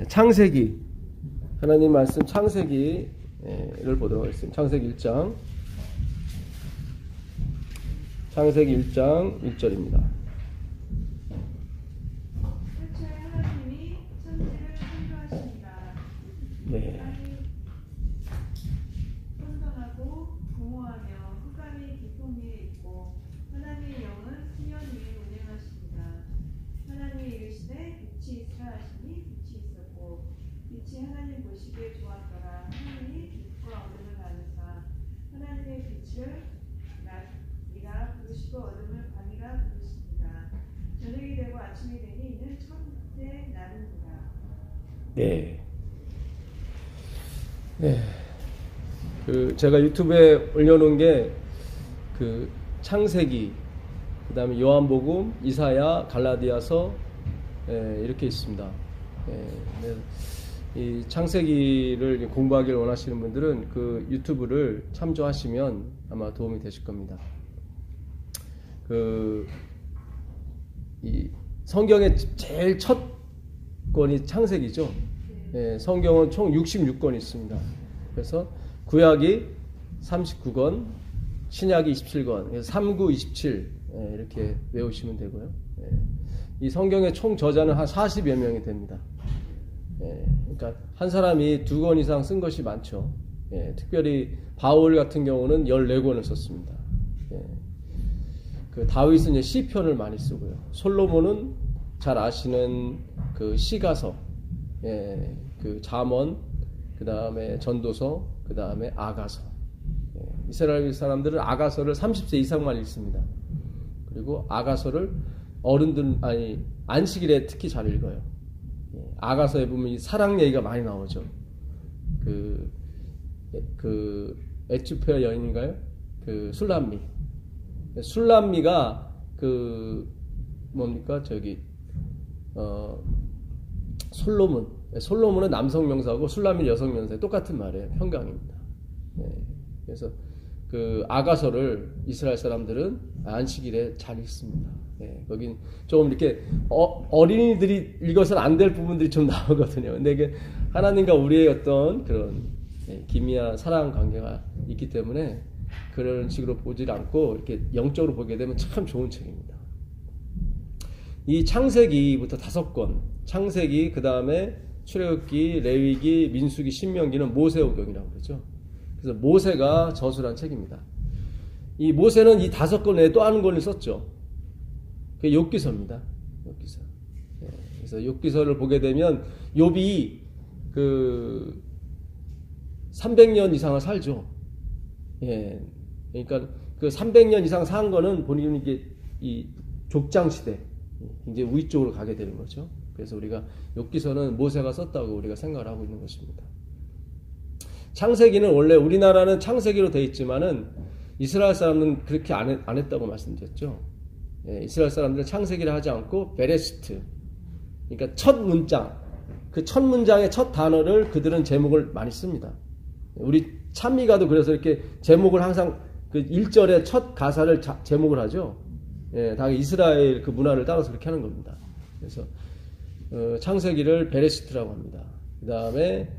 창세기, 하나님 말씀 창세기를 보도록 하겠습니다. 창세기 1장 1절입니다. 네. 선선하고 공허하며 흑암이 깊은 위에 있고 하나님의 영은 수면 위에 운행하십니다. 하나님이 이르시되 빛이 있으라 하시니 빛이 있었고 빛이 하나님 보시기에 좋았더라. 하나님이 빛과 어둠을 가르사 하나님의 빛을 낮이라 부르시고 어둠을 밤이라 부르십니다. 저녁이 되고 아침이 되니 이는 첫째 날입니다. 네. 네. 제가 유튜브에 올려놓은 게 창세기, 그 다음에 요한복음, 이사야, 갈라디아서 이렇게 있습니다. 이 창세기를 공부하기를 원하시는 분들은 그 유튜브를 참조하시면 아마 도움이 되실 겁니다. 이 성경의 제일 첫 권이 창세기죠. 성경은 총 66권이 있습니다. 그래서 구약이 39권, 신약이 27권, 그래서 39, 27 이렇게 외우시면 되고요. 이 성경의 총 저자는 한 40여 명이 됩니다. 그러니까 한 사람이 2권 이상 쓴 것이 많죠. 특별히 바울 같은 경우는 14권을 썼습니다. 그 다윗은 이제 시편을 많이 쓰고요. 솔로몬은 잘 아시는 그 시가서, 그 잠언, 그 다음에 전도서, 그 다음에 아가서. 이스라엘 사람들은 아가서를 30세 이상만 읽습니다. 그리고 아가서를 안식일에 특히 잘 읽어요. 아가서에 보면 이 사랑 얘기가 많이 나오죠. 에티오피아 여인인가요? 술람미. 술람미가 솔로몬은 남성 명사고 술람미는 여성 명사, 똑같은 말이에요. 평강입니다. 그래서 아가서를 이스라엘 사람들은 안식일에 잘 읽습니다. 거긴 조금 이렇게 어린이들이 읽어서는 안 될 부분들이 좀 나오거든요. 근데 이게 하나님과 우리의 어떤 그런 기미한 사랑 관계가 있기 때문에 그런 식으로 보질 않고 이렇게 영적으로 보게 되면 참 좋은 책입니다. 이 창세기부터 5권, 창세기, 그 다음에 출애굽기, 레위기, 민수기, 신명기는 모세오경이라고 그러죠. 그래서 모세가 저술한 책입니다. 이 모세는 이 5권 외에 또 한 권을 썼죠. 그게 욥기서입니다. 욥기서. 그래서 욥기서를 보게 되면 욥이 300년 이상을 살죠. 그러니까 300년 이상 산 거는 본인은 이게 이 족장 시대, 이제 우위 쪽으로 가게 되는 거죠. 그래서 우리가 욥기서는 모세가 썼다고 우리가 생각을 하고 있는 것입니다. 창세기는 원래 우리나라는 창세기로 되어 있지만은 이스라엘 사람은 그렇게 안 했다고 말씀드렸죠. 이스라엘 사람들은 창세기를 하지 않고 베레시트, 그러니까 첫 문장, 그 첫 문장의 첫 단어를 그들은 제목을 많이 씁니다. 우리 찬미가도 그래서 이렇게 제목을 항상 그 1절의 첫 가사를 제목을 하죠. 다 이스라엘 그 문화를 따라서 그렇게 하는 겁니다. 그래서 창세기를 베레시트라고 합니다. 그 다음에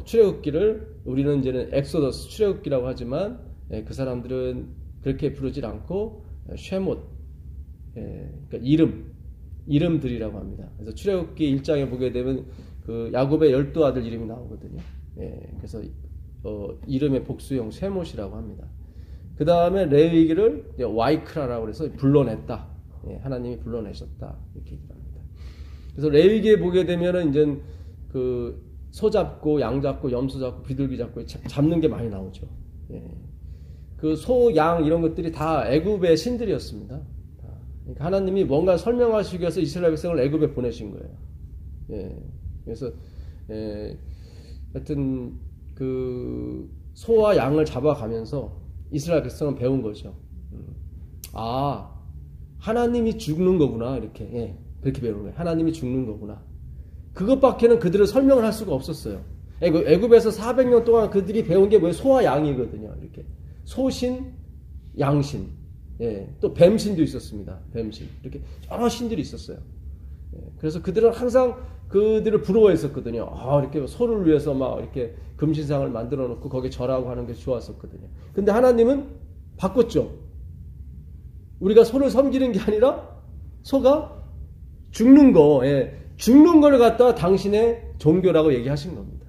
출애굽기를 우리는 이제는 엑소더스 출애굽기라고 하지만 그 사람들은 그렇게 부르질 않고 쉐못, 그러니까 이름들이라고 합니다. 그래서 출애굽기 1장에 보게 되면 그 야곱의 12아들 이름이 나오거든요. 그래서 이름의 복수형 쉐못이라고 합니다. 그 다음에 레위기를 와이크라라고 해서 불러냈다. 하나님이 불러내셨다. 이렇게 얘기합니다. 그래서 레위기에 보게 되면은 이제 소 잡고 양 잡고 염소 잡고 비둘기 잡고 잡는 게 많이 나오죠. 그 소, 양 이런 것들이 다 애굽의 신들이었습니다. 그러니까 하나님이 뭔가 설명하시기 위해서 이스라엘 백성을 애굽에 보내신 거예요. 그래서 하여튼 소와 양을 잡아가면서 이스라엘 백성은 배운 거죠. 하나님이 죽는 거구나, 이렇게. 그렇게 배우는 거예요. 하나님이 죽는 거구나. 그것밖에는 그들은 설명을 할 수가 없었어요. 애굽에서 400년 동안 그들이 배운 게 뭐예요? 소와 양이거든요. 이렇게. 소신, 양신. 또 뱀신도 있었습니다. 뱀신. 이렇게 여러 신들이 있었어요. 그래서 그들은 항상 그들을 부러워했었거든요. 이렇게 소를 위해서 막 이렇게 금신상을 만들어 놓고 거기에 절하고 하는 게 좋았었거든요. 근데 하나님은 바꿨죠. 우리가 소를 섬기는 게 아니라 소가 죽는 거, 죽는 걸 갖다 당신의 종교라고 얘기하신 겁니다.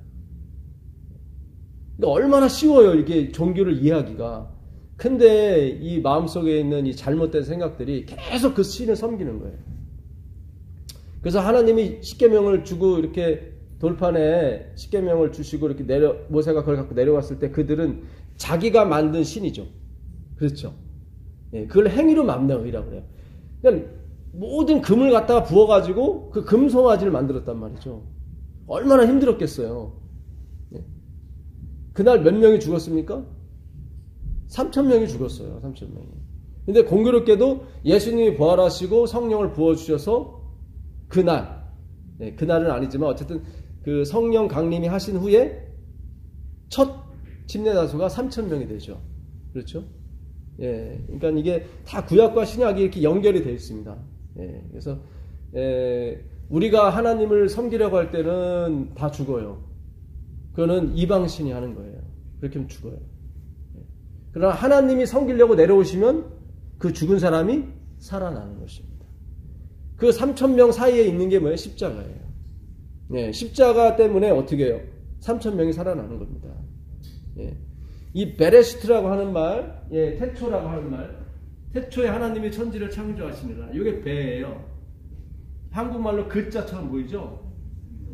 근데 얼마나 쉬워요, 이게 종교를 이해하기가. 근데 이 마음속에 있는 이 잘못된 생각들이 계속 그 신을 섬기는 거예요. 그래서 하나님이 십계명을 주고 이렇게 돌판에 십계명을 주시고 이렇게 모세가 그걸 갖고 내려왔을 때 그들은 자기가 만든 신이죠. 그렇죠. 그걸 행위로 만명이라고 그래요. 그러니까 모든 금을 갖다가 부어가지고 그 금송아지를 만들었단 말이죠. 얼마나 힘들었겠어요. 그날 몇 명이 죽었습니까? 3,000명이 죽었어요. 3,000명이. 근데 공교롭게도 예수님이 부활하시고 성령을 부어주셔서 그날, 그날은 아니지만 어쨌든 그 성령 강림이 하신 후에 첫 집례다수가 3,000명이 되죠. 그렇죠? 그러니까 이게 다 구약과 신약이 이렇게 연결이 되어 있습니다. 그래서 우리가 하나님을 섬기려고 할 때는 다 죽어요. 그거는 이방신이 하는 거예요. 그렇게 하면 죽어요. 그러나 하나님이 섬기려고 내려오시면 그 죽은 사람이 살아나는 것입니다. 그 3,000명 사이에 있는 게 뭐예요? 십자가예요. 십자가 때문에 어떻게 해요? 3,000명이 살아나는 겁니다. 이 베레시트라고 하는 말, 태초라고 하는 말, 태초에 하나님이 천지를 창조하시니라. 이게 배예요. 한국말로 글자처럼 보이죠?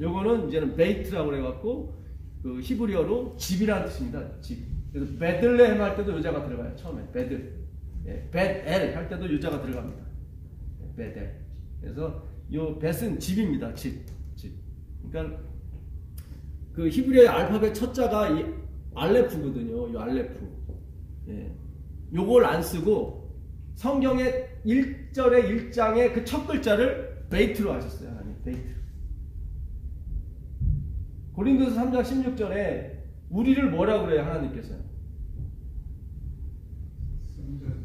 요거는 이제는 베이트라고 그래갖고 그 히브리어로 집이라는 뜻입니다. 집. 그래서 베들레헴 할 때도 여자가 들어가요. 처음에 베들, 벳엘 할 때도 여자가 들어갑니다. 베델. 그래서 요 벳은 집입니다. 집. 그러니까 그 히브리어의 알파벳 첫 자가 이 알레프거든요. 이 알레프. 요걸 안 쓰고 성경의 1절의 1장의 그 첫 글자를 베이트로 하셨어요. 하나님. 베이트. 고린도서 3장 16절에 우리를 뭐라고 그래요? 하나님께서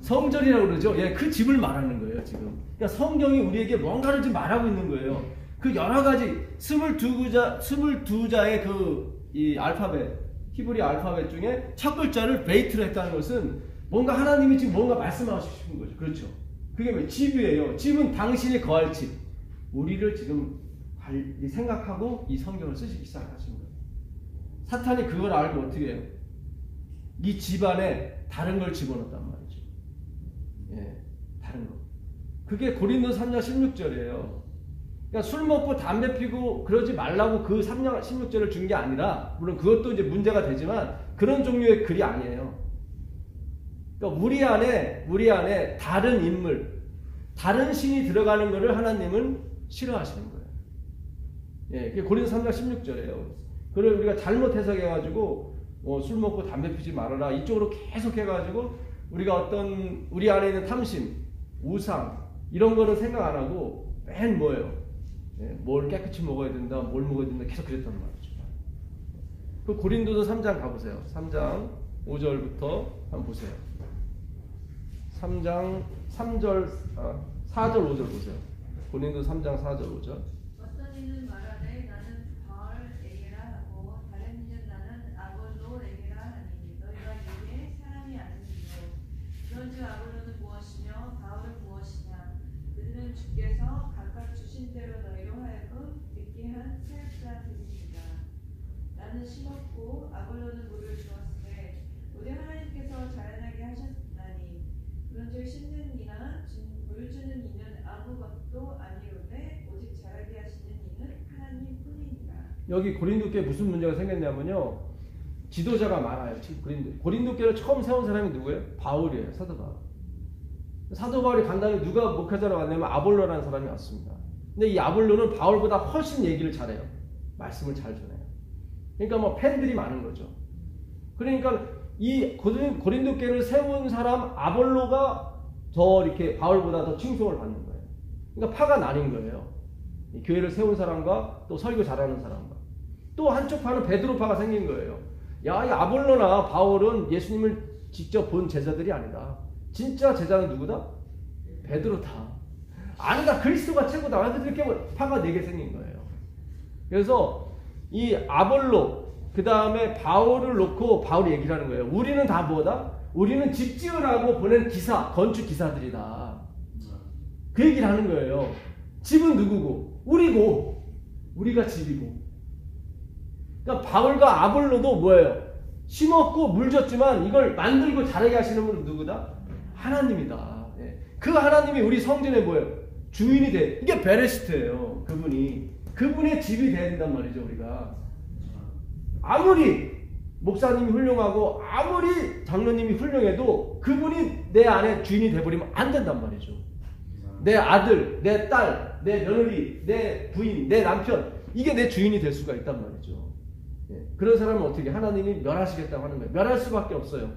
성전이라고 그러죠. 그 집을 말하는 거예요. 지금. 그러니까 성경이 우리에게 뭔가를 지금 말하고 있는 거예요. 그 여러 가지 22자의 그 이 알파벳, 히브리 알파벳 중에 첫 글자를 베이트로 했다는 것은 뭔가 하나님이 지금 뭔가 말씀하시고 싶은 거죠. 그렇죠. 그게 왜? 집이에요. 집은 당신이 거할 집. 우리를 지금 생각하고 이 성경을 쓰시기 시작하신 거예요. 사탄이 그걸 알고 어떻게 해요? 이 집안에 다른 걸 집어넣었단 말이죠. 다른 거. 그게 고린도서 3장 16절이에요. 그러니까 술 먹고 담배 피고 그러지 말라고 그 3장 16절을 준 게 아니라, 물론 그것도 이제 문제가 되지만 그런 종류의 글이 아니에요. 그러니까 우리 안에 다른 인물, 다른 신이 들어가는 것을 하나님은 싫어하시는 거예요. 그게 고린도서 3장 16절이에요. 그걸 우리가 잘못 해석해가지고 술 먹고 담배 피지 말아라 이쪽으로 계속 해가지고 우리가 어떤 우리 안에 있는 탐심, 우상 이런 거는 생각 안 하고 맨 뭐예요? 뭘 깨끗이 먹어야 된다, 뭘 먹어야 된다 계속 그랬단 말이죠. 그 고린도서 3장 가보세요. 3장 5절부터 한번 보세요. 3장 3절, 4절 5절 보세요. 고린도서 3장 4절 5절. 어떤 이는 말하되 나는 바울에게라 하고 다른 이는 나는 아볼로에게라 하니 너희가 이에 사람이 아니니요. 그런즉 아볼로는 무엇이며 바울은 무엇이냐. 그들은 주께서 각각 주신 대로 너희로 하여금 듣게 한 사역자들입니다. 나는 심었고 아볼로는 물을 주었으되 오직 하나님께서 자라나게 하셨나니 그런즉 심는 이나 물 주는 이는 아무것도 아니오되 오직 자라게 하시는 이는 하나님 뿐이니라. 여기 고린도교에 무슨 문제가 생겼냐면요, 지도자가 많아요. 고린도교를 처음 세운 사람이 누구예요? 바울이에요. 사도 바울. 사도 바울이 간 다음에 누가 목회자로 왔냐면 아볼로라는 사람이 왔습니다. 근데 이 아볼로는 바울보다 훨씬 얘기를 잘해요. 말씀을 잘 전해요. 그러니까 뭐 팬들이 많은 거죠. 그러니까 이 고린도교를 세운 사람 아볼로가 더 이렇게 바울보다 더 칭송을 받는 거예요. 그러니까 파가 나뉜 거예요. 이 교회를 세운 사람과 또 설교 잘하는 사람과 또 한쪽 파는 베드로파가 생긴 거예요. 야, 이 아볼로나 바울은 예수님을 직접 본 제자들이 아니다. 진짜 제자는 누구다? 베드로다. 아니다. 그리스도가 최고다. 그래서 이렇게 파가 4개 생긴 거예요. 그래서 이 아볼로 그 다음에 바울을 놓고 바울이 얘기를 하는 거예요. 우리는 다 뭐다? 우리는 집 지으라고 보낸 기사, 건축 기사들이다. 그 얘기를 하는 거예요. 집은 누구고? 우리고. 우리가 집이고. 그러니까 바울과 아볼로도 뭐예요? 심었고 물 줬지만 이걸 만들고 자라게 하시는 분은 누구다? 하나님이다. 예. 그 하나님이 우리 성전에 뭐예요? 주인이 돼. 이게 베레시트예요. 그분의 집이 돼야 된단 말이죠. 우리가 아무리 목사님이 훌륭하고 아무리 장로님이 훌륭해도 그분이 내 안에 주인이 돼버리면 안 된단 말이죠. 내 아들, 내 딸, 내 며느리, 내 부인, 내 남편, 이게 내 주인이 될 수가 있단 말이죠. 예. 그런 사람은 어떻게 하나님이 멸하시겠다고 하는 거예요. 멸할 수밖에 없어요.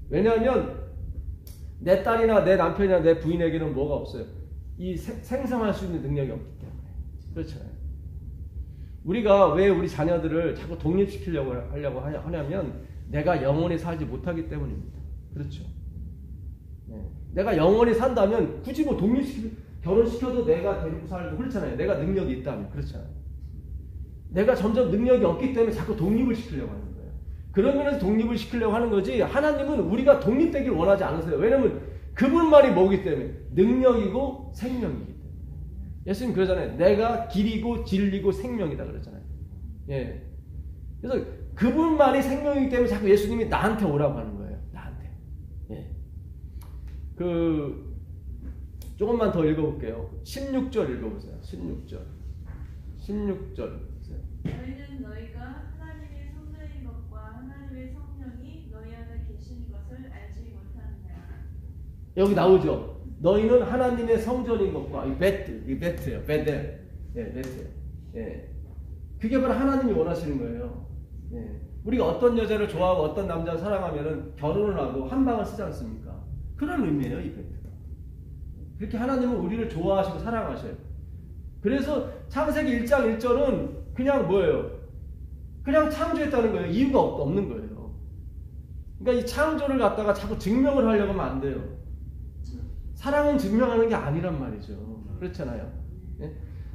왜냐하면 내 딸이나 내 남편이나 내 부인에게는 뭐가 없어요. 이 생성할 수 있는 능력이 없기 때문에. 그렇잖아요. 우리가 왜 우리 자녀들을 자꾸 독립시키려고 하냐면 내가 영원히 살지 못하기 때문입니다. 그렇죠. 네. 내가 영원히 산다면 굳이 뭐 결혼시켜도 내가 데리고 살고 그렇잖아요. 내가 능력이 있다면. 그렇잖아요. 내가 점점 능력이 없기 때문에 자꾸 독립을 시키려고 하는 거예요. 그런 면에서 독립을 시키려고 하는 거지 하나님은 우리가 독립되길 원하지 않으세요. 왜냐면 그분만이 뭐기 때문에 능력이고 생명이기 때문에. 예수님 그러잖아요. 내가 길이고 진리고 생명이다 그러잖아요. 예. 그래서 그분만이 생명이기 때문에 자꾸 예수님이 나한테 오라고 하는 거예요. 나한테. 예. 조금만 더 읽어볼게요. 16절 읽어보세요. 16절. 보세요. 너희는 너희가 하나님의 성전인 것과 하나님의 성령이 너희 안에 계시는 것을 알지 못하느냐. 여기 나오죠. 너희는 하나님의 성전인 것과 이 베트예요. 베델. 예, 베트. 예. 그게 바로 하나님이 원하시는 거예요. 예. 우리가 어떤 여자를 좋아하고 어떤 남자를 사랑하면은 결혼을 하고 한 방을 쓰지 않습니까? 그런 의미예요, 이 베트가. 그렇게 하나님은 우리를 좋아하시고 사랑하셔요. 그래서 창세기 1장 1절은 그냥 뭐예요? 그냥 창조했다는 거예요. 이유가 없는 거예요. 그러니까 이 창조를 갖다가 자꾸 증명을 하려고 하면 안 돼요. 사랑은 증명하는 게 아니란 말이죠. 그렇잖아요. 예?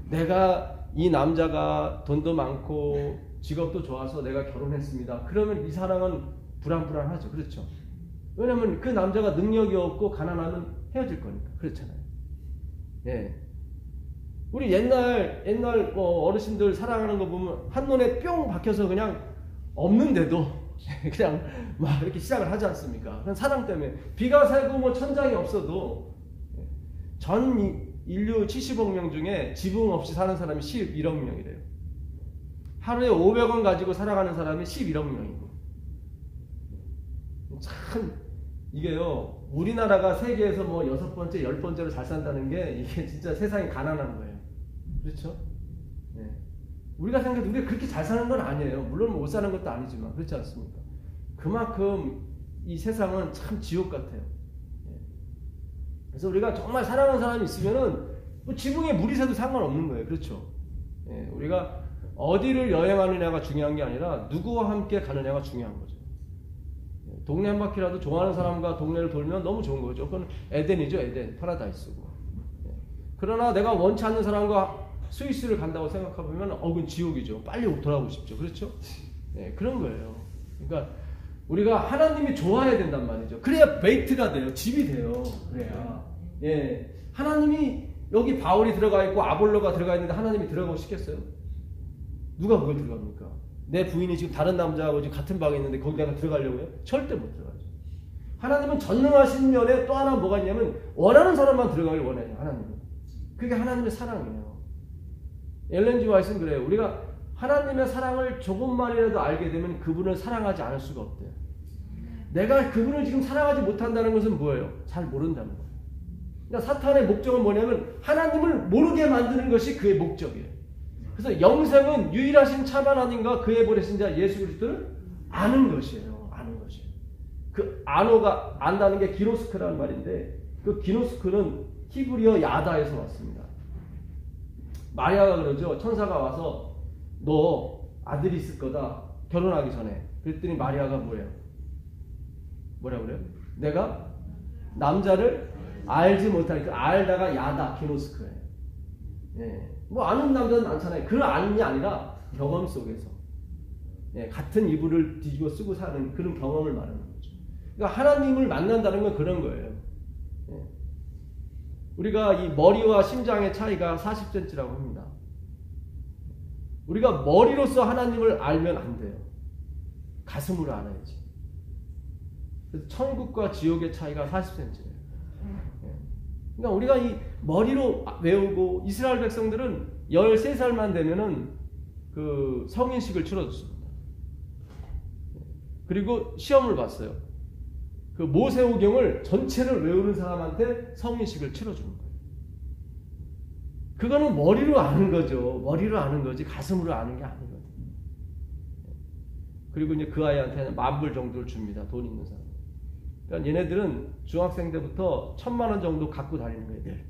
내가 이 남자가 돈도 많고 직업도 좋아서 내가 결혼했습니다. 그러면 이 사랑은 불안불안하죠. 그렇죠. 왜냐하면 그 남자가 능력이 없고 가난하면 헤어질 거니까. 그렇잖아요. 예. 우리 옛날 어르신들 사랑하는 거 보면 한눈에 뿅 박혀서 그냥 없는데도 그냥 막 이렇게 시작을 하지 않습니까? 그냥 사랑 때문에 비가 새고 뭐 천장이 없어도 전 인류 70억 명 중에 지붕 없이 사는 사람이 11억 명이래요. 하루에 500원 가지고 살아가는 사람이 11억 명이고. 참 이게요. 우리나라가 세계에서 뭐 6번째, 10번째로 잘 산다는 게 이게 진짜 세상이 가난한 거예요. 그렇죠? 네. 우리가 생각해도 우리가 그렇게 잘 사는 건 아니에요. 물론 못 사는 것도 아니지만 그렇지 않습니까? 그만큼 이 세상은 참 지옥 같아요. 네. 그래서 우리가 정말 사랑하는 사람이 있으면은 뭐 지붕에 물이 새도 상관없는 거예요. 그렇죠? 네. 우리가 어디를 여행하느냐가 중요한 게 아니라 누구와 함께 가느냐가 중요한 거죠. 네. 동네 한 바퀴라도 좋아하는 사람과 동네를 돌면 너무 좋은 거죠. 그건 에덴이죠. 에덴. 파라다이스고. 네. 그러나 내가 원치 않는 사람과 스위스를 간다고 생각해보면 그건 지옥이죠. 빨리 돌아오고 싶죠. 그렇죠? 네, 그런 거예요. 그러니까 우리가 하나님이 좋아야 된단 말이죠. 그래야 베이트가 돼요. 집이 돼요. 그래야. 예, 하나님이 여기 바울이 들어가 있고 아볼로가 들어가 있는데 하나님이 들어가고 싶겠어요? 누가 거기 들어갑니까? 내 부인이 지금 다른 남자하고 지금 같은 방에 있는데 거기다가 들어가려고요? 절대 못 들어가죠. 하나님은 전능하신 면에 또 하나 뭐가 있냐면 원하는 사람만 들어가길 원해요. 하나님은. 그게 하나님의 사랑이에요. 엘렌 G 화이트는 그래요. 우리가 하나님의 사랑을 조금만이라도 알게 되면 그분을 사랑하지 않을 수가 없대요. 내가 그분을 지금 사랑하지 못한다는 것은 뭐예요? 잘 모른다는 거예요. 그러니까 사탄의 목적은 뭐냐면 하나님을 모르게 만드는 것이 그의 목적이에요. 그래서 영생은 유일하신 참 하나님과 그의 보내신 자 예수 그리스도를 아는 것이에요. 아는 것이에요. 그 아노가 안다는 게 기노스크라는 말인데 그 기노스크는 히브리어 야다에서 왔습니다. 마리아가 그러죠. 천사가 와서 너 아들이 있을 거다. 결혼하기 전에. 그랬더니 마리아가 뭐예요? 뭐라고 그래요? 내가 남자를 알지 못하니까 알다가 야다 기노스크예요. 예. 뭐 아는 남자는 많잖아요. 그 아는 게 아니라 경험 속에서 예. 같은 이불을 뒤집어 쓰고 사는 그런 경험을 말하는 거죠. 그러니까 하나님을 만난다는 건 그런 거예요. 예. 우리가 이 머리와 심장의 차이가 40cm라고 합니다. 우리가 머리로서 하나님을 알면 안 돼요. 가슴으로 알아야지. 그래서 천국과 지옥의 차이가 40cm예요. 그러니까 우리가 이 머리로 외우고 이스라엘 백성들은 13살만 되면은 그 성인식을 치러줬습니다. 그리고 시험을 봤어요. 그 모세오경을 전체를 외우는 사람한테 성인식을 치러주는 거예요. 그거는 머리로 아는 거죠. 머리로 아는 거지 가슴으로 아는 게 아니거든요. 그리고 이제 그 아이한테는 10,000불 정도를 줍니다. 돈 있는 사람. 그러니까 얘네들은 중학생 때부터 1,000,000원 정도 갖고 다니는 거예요. 늘.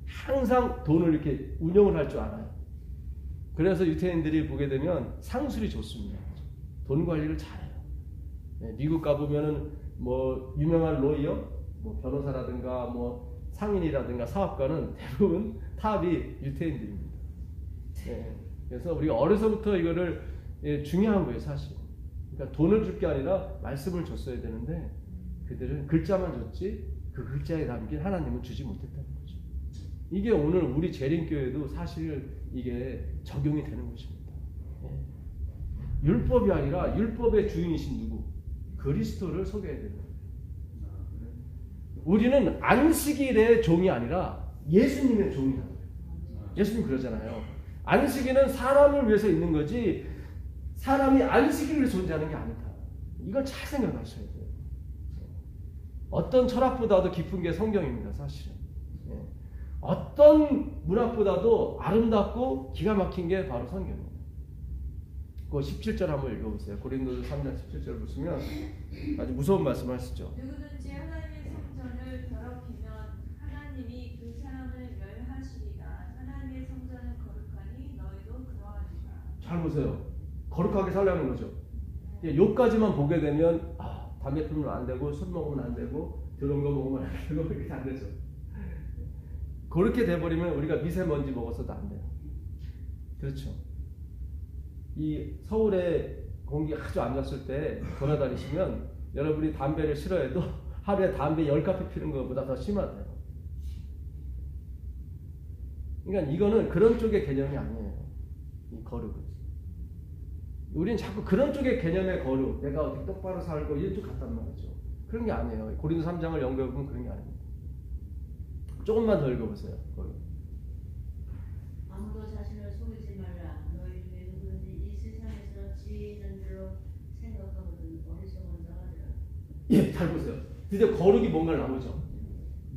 항상 돈을 이렇게 운영을 할 줄 알아요. 그래서 유태인들이 보게 되면 상술이 좋습니다. 돈 관리를 잘해요. 미국 가보면은 뭐 유명한 로이어, 뭐 변호사라든가 뭐 상인이라든가 사업가는 대부분 탑이 유태인들입니다. 그래서 우리가 어려서부터 이거를 중요한 거예요, 사실. 그러니까 돈을 줄 게 아니라 말씀을 줬어야 되는데 그들은 글자만 줬지 그 글자에 담긴 하나님은 주지 못했다는 거죠. 이게 오늘 우리 재림교회도 사실 이게 적용이 되는 것입니다. 율법이 아니라 율법의 주인이신 누구? 그리스도를 소개해야 되는 거예요. 우리는 안식일의 종이 아니라 예수님의 종이라는 거예요. 예수님 그러잖아요. 안식일은 사람을 위해서 있는 거지 사람이 안식일을 존재하는 게 아니다. 이걸 잘 생각하셔야 돼요. 어떤 철학보다도 깊은 게 성경입니다. 사실은. 어떤 문학보다도 아름답고 기가 막힌 게 바로 성경입니다. 그 17절 한번 읽어보세요. 고린도서 3장 17절 보시면 아주 무서운 말씀 하시죠. 누구든지 하나님의 성전을 더럽히면 하나님이 그 사람을 멸하시리라. 하나님의 성전은 거룩하니 너희도 그러하리라. 잘 보세요. 거룩하게 살라는 거죠. 요까지만 보게 되면 담배 피우면 안 되고 술 먹으면 안 되고 더러운 거 먹으면 안 되고 이렇게 안 되죠. 그렇게 돼버리면 우리가 미세먼지 먹어서도 안 돼요. 그렇죠. 이 서울에 공기가 아주 안 좋았을 때 돌아다니시면 여러분이 담배를 싫어해도 하루에 담배 10갑 피우는 것보다 더 심하대요. 그러니까 이거는 그런 쪽의 개념이 아니에요. 이 거룩은. 우리는 자꾸 그런 쪽의 개념의 거룩, 내가 어떻게 똑바로 살고 이런 쪽 같단 말이죠. 그런 게 아니에요. 고린도 3장을 연구해보면 그런 게 아닙니다. 조금만 더 읽어보세요. 아무도 자신을 속이지 말라. 너희 중에 누구든지 이 세상에서 지혜 있는 줄로 생각하거든 어리석은 자가 되라. 예, 잘 보세요. 드디어 거룩이 뭔가를 나오죠.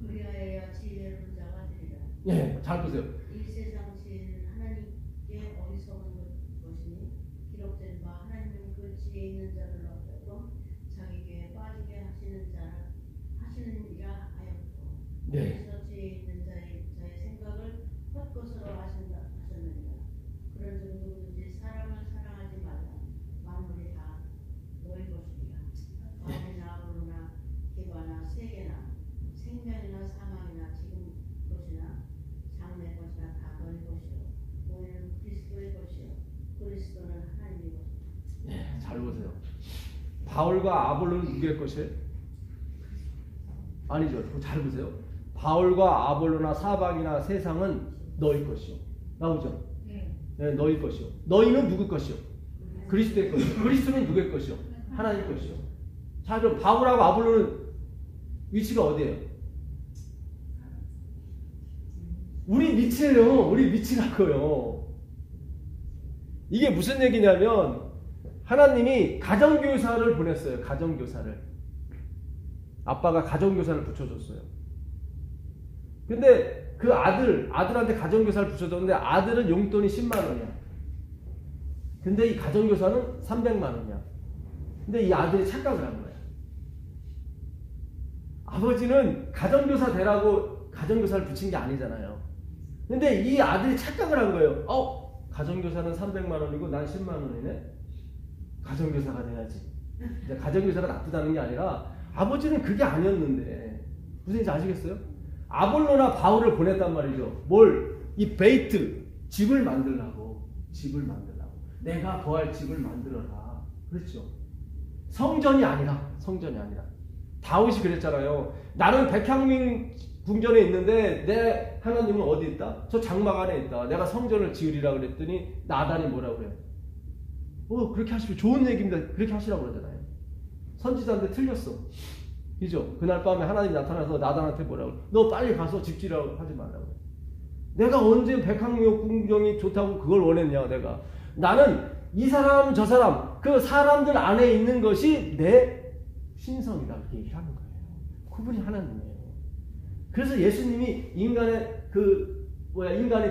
그리하여야 지혜로운 자가 되리라. 예, 잘 보세요. 이 세상 지혜는 하나님께 어리석은 것이니 기록된 바 하나님은 그 지혜 있는 자를 없애고 자기에게 빠지게 하시느니라 하였고. 네. 그래서 지혜 있는 자의 생각을 헛것으로 하셨느니라. 그런 즉 누구든지 사람을 사랑하지 말라. 만물이 다 너희 것이니라. 바울이나 아볼로나 개바나 세계나 생명이나 사망이나 지금 것이나 장래 것이나 다 너희 것이요. 너희는 그리스도의 것이요. 그리스도는 하나님의 것이요. 예, 잘 보세요. 바울과 아볼로는 누구의 것이에요? 아니죠. 잘 보세요. 바울과 아볼로나 사방이나 세상은 너희 것이요. 나오죠? 네, 너희 것이요. 너희는 누구 것이요? 그리스도의 것이요. 그리스도는 누구의 것이요? 하나님 것이요. 자, 그럼 바울하고 아볼로는 위치가 어디예요? 우리 밑이에요. 우리 밑이라고요. 이게 무슨 얘기냐면 하나님이 가정교사를 보냈어요. 가정교사를. 아빠가 가정교사를 붙여줬어요. 근데 그 아들한테 가정교사를 붙여줬는데 아들은 용돈이 10만 원이야. 근데 이 가정교사는 300만 원이야. 근데 이 아들이 착각을 한 거야. 아버지는 가정교사 되라고 가정교사를 붙인 게 아니잖아요. 근데 이 아들이 착각을 한 거예요. 가정교사는 300만 원이고 난 10만 원이네. 가정교사가 돼야지. 가정교사가 나쁘다는 게 아니라 아버지는 그게 아니었는데 무슨 얘기인지 아시겠어요? 아볼로나 바울을 보냈단 말이죠. 뭘? 이 베이트, 집을 만들라고. 집을 만들라고. 내가 거할 집을 만들어라. 그렇죠. 성전이 아니라. 다윗이 그랬잖아요. 나는 백향민 궁전에 있는데 내 하나님은 어디 있다? 저 장막 안에 있다. 내가 성전을 지으리라 그랬더니 나단이 뭐라고 그래요? 그렇게 하시면 좋은 얘기입니다. 그렇게 하시라고 그러잖아요. 선지자인데 틀렸어. 그죠? 그날 밤에 하나님이 나타나서 나단한테 뭐라고 그래? 너 빨리 가서 집 지으라고 하지 말라고. 내가 언제 백향묘 궁정이 좋다고 그걸 원했냐 내가. 나는 이 사람 저 사람 그 사람들 안에 있는 것이 내 신성이다. 이렇게 얘기하는 거예요. 그분이 하나님이에요. 그래서 예수님이 인간이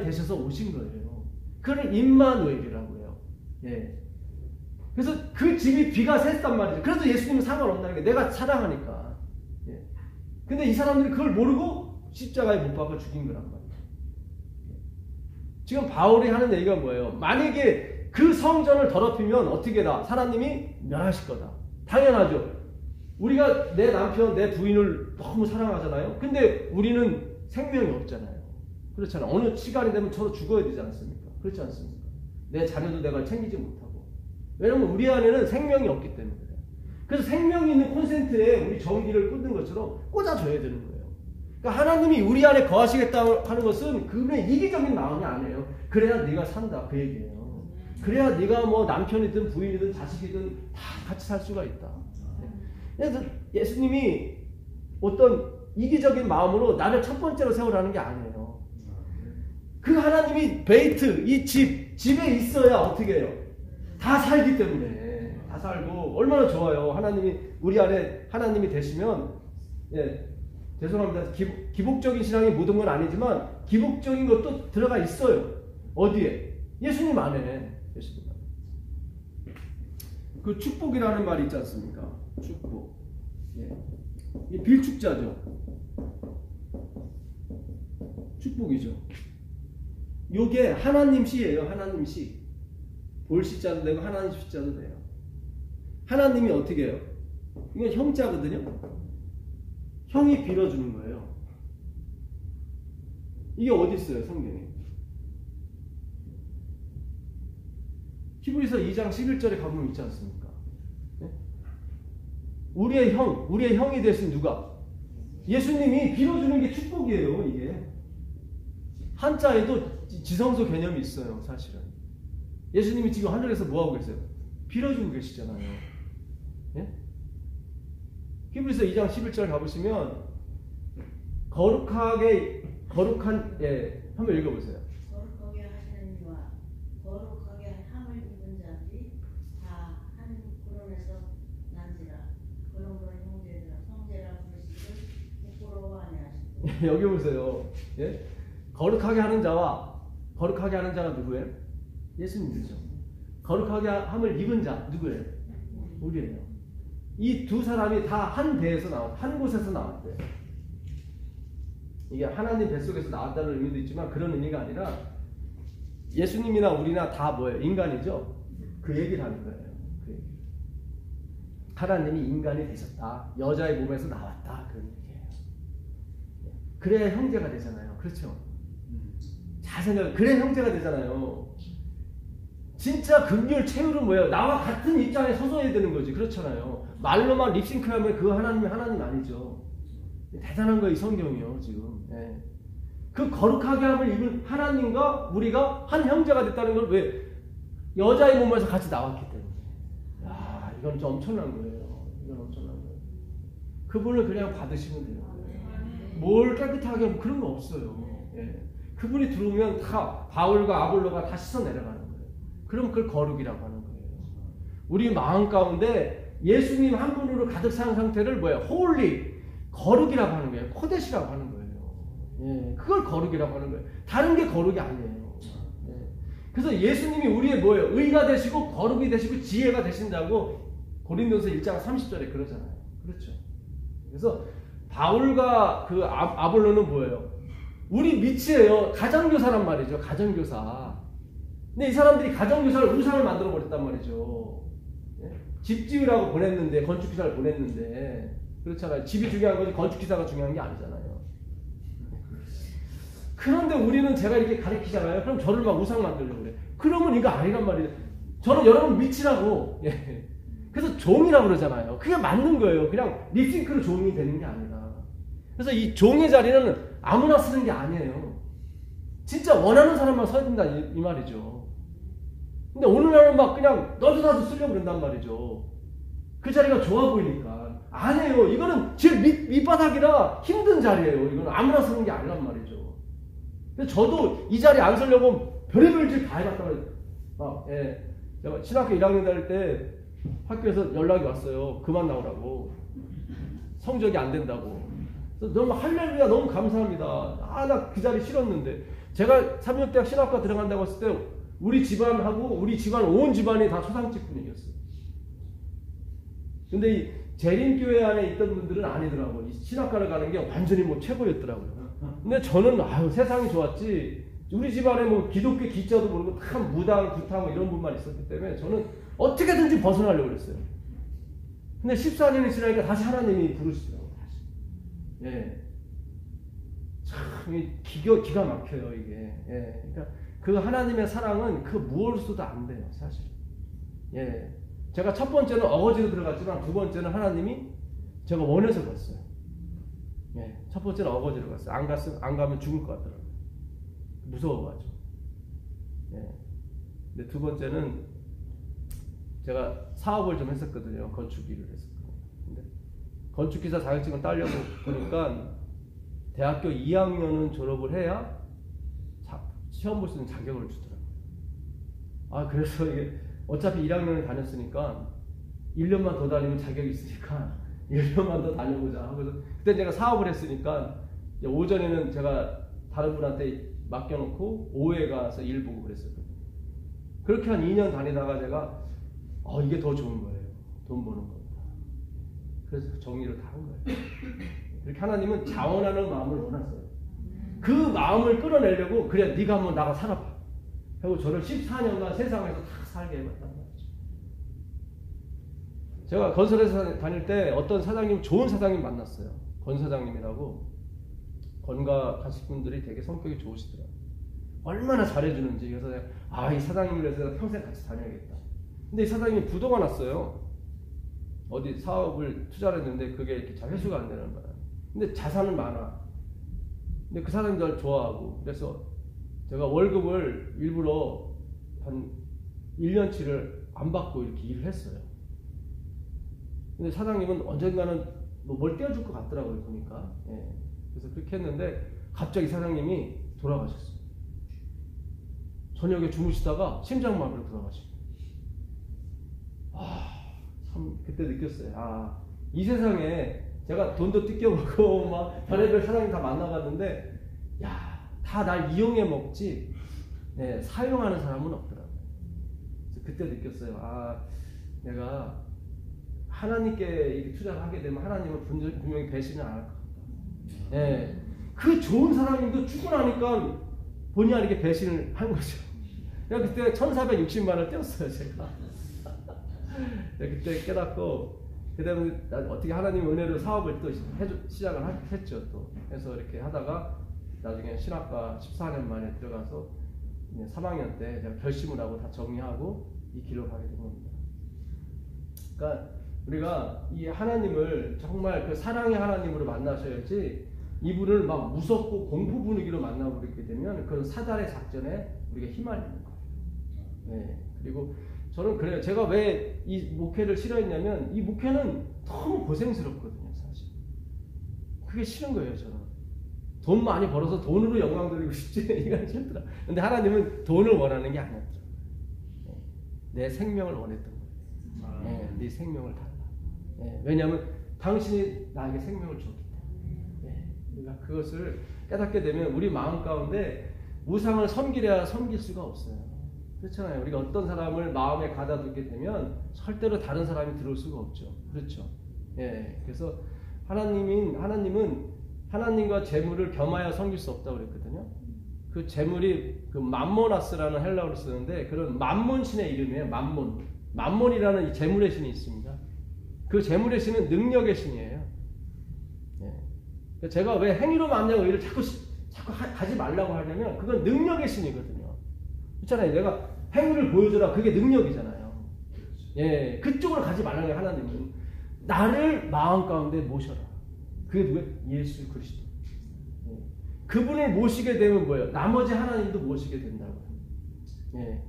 되셔서 오신 거예요. 그를 임마누엘이라고 해요. 예. 그래서 그 집이 비가 샜단 말이죠. 그래서 예수님은 상관없다는 게 내가 사랑하니까. 예. 근데 이 사람들이 그걸 모르고 십자가에 못 박아 죽인 거란 말이에요. 지금 바울이 하는 얘기가 뭐예요? 만약에 그 성전을 더럽히면 어떻게 다 하나님이 멸하실 거다. 당연하죠. 우리가 내 남편, 내 부인을 너무 사랑하잖아요. 근데 우리는 생명이 없잖아요. 그렇잖아요. 어느 시간이 되면 서로 죽어야 되지 않습니까? 그렇지 않습니까? 내 자녀도 내가 챙기지 못하고. 왜냐면 우리 안에는 생명이 없기 때문에 그래요. 그래서 생명이 있는 콘센트에 우리 전기를 꽂는 것처럼 꽂아줘야 되는 거예요. 그러니까 하나님이 우리 안에 거하시겠다고 하는 것은 그분의 이기적인 마음이 아니에요. 그래야 네가 산다 그 얘기예요. 그래야 네가 뭐 남편이든 부인이든 자식이든 다 같이 살 수가 있다. 그래서 예수님이 어떤 이기적인 마음으로 나를 첫 번째로 세우라는 게 아니에요. 그 하나님이 베이트, 이 집에 있어야 어떻게 해요? 다 살기 때문에. 다 살고 얼마나 좋아요. 하나님이 우리 안에 하나님이 되시면. 예, 죄송합니다. 기복적인 신앙이 모든 건 아니지만 기복적인 것도 들어가 있어요. 어디에? 예수님 안에. 예수님 안에. 그 축복이라는 말이 있지 않습니까? 축복. 예. 이게 빌축자죠. 축복이죠. 요게 하나님 시예요. 하나님 시. 볼 시자도 되고 하나님 시자도 돼요. 하나님이 어떻게 해요? 이건 형자거든요. 형이 빌어주는 거예요. 이게 어디 있어요? 성경에. 히브리서 2장 11절에 가보면 있지 않습니까? 네? 우리의 형이 되신 누가? 예수님이 빌어주는 게 축복이에요. 이게 한자에도 지성소 개념이 있어요. 사실은 예수님이 지금 하늘에서 뭐하고 계세요? 빌어주고 계시잖아요. 예? 히브리서 2장 11절 가보시면 거룩한 한번 읽어보세요. 거룩하게 하시는 이와 거룩하게 함을 입은 자들이 다 한 구름에서 난지라. 그런 형제들아 성제라 부르시기를 부끄러워 아니하시고. 여기 보세요. 예? 거룩하게 하는 자가 누구예요? 예수님이죠. 거룩하게 함을 입은 자 누구예요? 우리예요. 이 두 사람이 다 한 배에서 한 곳에서 나왔대요. 이게 하나님 뱃속에서 나왔다는 의미도 있지만 그런 의미가 아니라 예수님이나 우리나 다 뭐예요? 인간이죠. 그 얘기를 하는 거예요. 그 얘기. 하나님이 인간이 되셨다. 여자의 몸에서 나왔다. 그런 얘기예요. 그래야 형제가 되잖아요. 그렇죠? 잘 생각해. 그래야 형제가 되잖아요. 진짜 긍휼 체휼은 뭐예요? 나와 같은 입장에 서서야 되는 거지. 그렇잖아요. 말로만 립싱크하면 그 하나님이 하나님 아니죠. 대단한 거 이 성경이요 지금. 예. 그 거룩하게 함을 입은 하나님과 우리가 한 형제가 됐다는 걸 왜? 여자의 몸에서 같이 나왔기 때문에. 야, 이건 좀 엄청난 거예요. 이건 엄청난 거예요. 그분을 그냥 받으시면 돼요. 뭘 깨끗하게 하면 그런 거 없어요. 예. 그분이 들어오면 다 바울과 아볼로가 다 씻어 내려가는 거예요. 그럼 그걸 거룩이라고 하는 거예요. 우리 마음 가운데 예수님 한 분으로 가득 찬 상태를 뭐예요? 홀리, 거룩이라고 하는 거예요. 코데시라고 하는 거예요. 예, 그걸 거룩이라고 하는 거예요. 다른 게 거룩이 아니에요. 예. 그래서 예수님이 우리의 뭐예요? 의가 되시고 거룩이 되시고 지혜가 되신다고 고린도서 1장 30절에 그러잖아요. 그렇죠. 그래서 바울과 그 아볼로는 뭐예요? 우리 밑이에요. 가정교사란 말이죠. 가정교사. 근데 이 사람들이 가정교사를 우상을 만들어 버렸단 말이죠. 예? 집 지으라고 보냈는데, 건축기사를 보냈는데, 그렇잖아요. 집이 중요한 거지 건축기사가 중요한 게 아니잖아요. 그런데 우리는 제가 이렇게 가르치잖아요. 그럼 저를 막 우상 만들려고 그래. 그러면 이거 아니란 말이에요. 저는 여러분 믿으라고. 예. 그래서 종이라고 그러잖아요. 그게 맞는 거예요. 그냥 립싱크로 종이 되는 게 아니라. 그래서 이 종의 자리는 아무나 쓰는 게 아니에요. 진짜 원하는 사람만 서야 된다 이 말이죠. 근데 오늘날은 막 그냥 너도 나도 쓰려고 그런단 말이죠. 그 자리가 좋아 보이니까. 아니에요. 이거는 제일 밑바닥이라 힘든 자리예요. 이거는 아무나 쓰는 게 아니란 말이죠. 근데 저도 이 자리에 안 서려고 별의별 짓 다 해봤단 말이에요. 예. 제가 신학교 1학년 다닐 때 학교에서 연락이 왔어요. 그만 나오라고. 성적이 안 된다고. 그래서 너무 할렐루야 너무 감사합니다. 나 그 자리 싫었는데. 제가 삼육대학 신학과 들어간다고 했을 때 우리 집안하고 우리 집안 온 집안이 다 초상집 분위기였어요. 근데 이 재림교회 안에 있던 분들은 아니더라고요. 이 신학과를 가는 게 완전히 뭐 최고였더라고요. 근데 저는 세상이 좋았지. 우리 집안에 뭐 기독교 기자도 모르고 참 무당, 구타고 이런 분만 있었기 때문에 저는 어떻게든지 벗어나려고 그랬어요. 근데 14년이 지나니까 다시 하나님이 부르시더라고요. 다시. 예. 참 기가 막혀요 이게. 예. 그러니까 그 하나님의 사랑은 그 무엇으로도 안 돼요 사실. 예. 제가 첫 번째는 어거지로 들어갔지만 두 번째는 하나님이 제가 원해서 갔어요. 예. 첫 번째는 어거지로 갔어요. 안 가면 죽을 것 같더라고요. 무서워가지고. 예. 근데 두 번째는 제가 사업을 좀 했었거든요. 건축 일을 했었거든요. 근데 건축기사 자격증을 따려고 보니까 대학교 2학년은 졸업을 해야 시험 볼 수 있는 자격을 주더라고요. 그래서 이게 어차피 1학년을 다녔으니까 1년만 더 다니면 자격이 있으니까 1년만 더 다녀보자 하고서 그때 제가 사업을 했으니까 오전에는 제가 다른 분한테 맡겨놓고 오후에 가서 일 보고 그랬었거든요. 그렇게 한 2년 다니다가 제가 이게 더 좋은 거예요. 돈 버는 겁니다. 그래서 그 정리를 다 한 거예요. 이렇게 하나님은 자원하는 마음을 원하세요. 그 마음을 끌어내려고 그래 네가 한번 나가 살아봐 하고 저를 14년간 세상에서 다 살게 해봤단 말이죠. 제가 건설회사 다닐 때 어떤 사장님, 좋은 사장님 만났어요. 권 사장님이라고. 건가 가실 분들이 되게 성격이 좋으시더라고요. 얼마나 잘해주는지. 그래서 내가 이 사장님을 위해서 내가 평생 같이 다녀야겠다. 근데 이 사장님이 부도가 났어요. 어디 사업을 투자를 했는데 그게 이렇게 잘 회수가 안 되는 거야. 근데 자산은 많아. 근데 그 사람들 좋아하고. 그래서 제가 월급을 일부러 한 1년치를 안 받고 이렇게 일을 했어요. 근데 사장님은 언젠가는 뭘 떼어줄 것 같더라고요, 보니까. 예. 그래서 그렇게 했는데 갑자기 사장님이 돌아가셨어요. 저녁에 주무시다가 심장마비로 돌아가시고. 참 그때 느꼈어요. 이 세상에 제가 돈도 뜯겨먹고 막 별의별 사장님 다 만나봤는데 다 날 이용해 먹지 사용하는 사람은 없더라고요. 그래서 그때 느꼈어요. 내가 하나님께 이렇게 투자를 하게 되면 하나님은 분명히 배신을 안 할 것 같다. 예. 그 좋은 사람님도 죽고 나니까 본의 아니게 배신을 한 거죠. 내가 그때 1,460만 원을 떼었어요, 제가. 그때 깨닫고, 그 다음에 어떻게 하나님의 은혜로 사업을 또 시작을 했죠, 또. 그래서 이렇게 하다가 나중에 신학과 14년 만에 들어가서 3학년 때 제가 결심을 하고 다 정리하고 이 길로 가게 된 겁니다. 그러니까 우리가 이 하나님을 정말 그 사랑의 하나님으로 만나셔야지 이분을 막 무섭고 공포 분위기로 만나버리게 되면 그런 사단의 작전에 우리가 휘말리는 거예요. 네. 그리고 저는 그래요. 제가 왜 이 목회를 싫어했냐면 이 목회는 너무 고생스럽거든요, 사실. 그게 싫은 거예요, 저는. 돈 많이 벌어서 돈으로 영광 돌리고 싶지 이건 싫더라. 근데 하나님은 돈을 원하는 게 아니었죠. 내 생명을 원했던 거예요. 네 생명을 달라. 왜냐하면 당신이 나에게 생명을 줬기 때문에. 우리가 그것을 깨닫게 되면 우리 마음 가운데 우상을 섬기려야 섬길 수가 없어요. 그렇잖아요. 우리가 어떤 사람을 마음에 가다두게 되면 절대로 다른 사람이 들어올 수가 없죠. 그렇죠. 그래서 하나님은 하나님과 재물을 겸하여 섬길 수 없다고 그랬거든요. 그 재물이 그 맘모나스라는 헬라어로 쓰는데 그런 맘몬신의 이름이에요. 맘몬이라는 이 재물의 신이 있습니다. 그 재물의 신은 능력의 신이에요. 제가 왜 행위로 만나고 의를 자꾸 가지 말라고 하냐면 그건 능력의 신이거든요. 그렇잖아요. 내가 행위를 보여줘라. 그게 능력이잖아요. 예, 그쪽으로 가지 말라고 해요. 하나님은 나를 마음 가운데 모셔라. 그게 누구예요? 예수 그리스도. 예. 그분을 모시게 되면 뭐예요? 나머지 하나님도 모시게 된다고요. 예.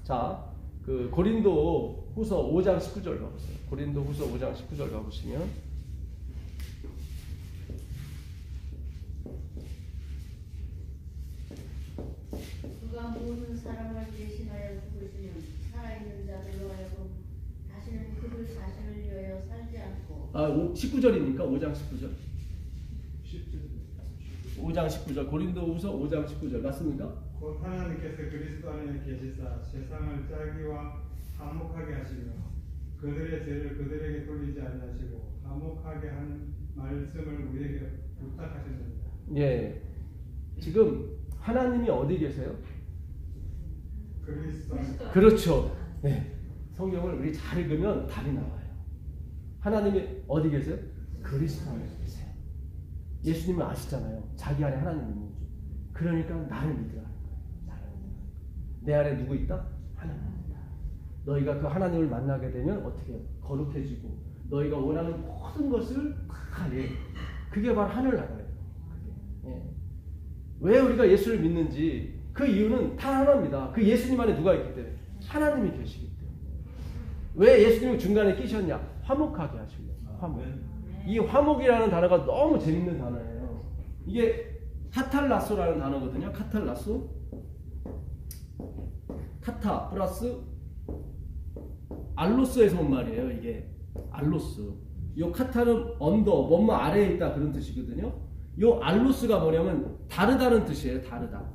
자, 그 고린도 후서 5장 19절 가보세요. 고린도 후서 5장 19절 가보시면 그가 모든 사람을 대신하여 죽으시면 살아있는 자들로 하여금 다시는 그들 자신을 위하여 살지 않고 19절입니까? 5장 19절. 5장 19절. 고린도 후서 5장 19절 맞습니까? 곧 하나님께서 그리스도 안에 계시사 세상을 짜기와 화목하게 하시며 그들의 죄를 그들에게 돌리지 아니하시고 화목하게 하는 말씀을 우리에게 부탁하셨습니다. 예. 지금 하나님이 어디 계세요? 그리스도 안에 그렇죠. 네. 성경을 우리 잘 읽으면 답이 나와요. 하나님이 어디 계세요? 그리스도 안에 계세요. 예수님은 아시잖아요. 자기 안에 하나님이 있는 줄. 그러니까 나를 믿으라는 거예요. 내 안에 누구 있다? 하나님이다. 너희가 그 하나님을 만나게 되면 어떻게 해요? 거룩해지고 너희가 원하는 모든 것을 다 해. 그게 바로 하늘나라예요. 예. 왜 우리가 예수를 믿는지 그 이유는 다 하나입니다. 그 예수님 안에 누가 있기 때문에 하나님이 계시기 때문에. 왜 예수님을 중간에 끼셨냐? 화목하게 하시려고. 화목. 이 화목이라는 단어가 너무 재밌는 단어예요. 이게 카탈라소라는 단어거든요. 카탈라소. 카타 플러스 알로스에서 온 말이에요. 이게 알로스. 요 카타는 언더, 뭐뭐 아래에 있다 그런 뜻이거든요. 요 알로스가 뭐냐면 다르다는 뜻이에요. 다르다.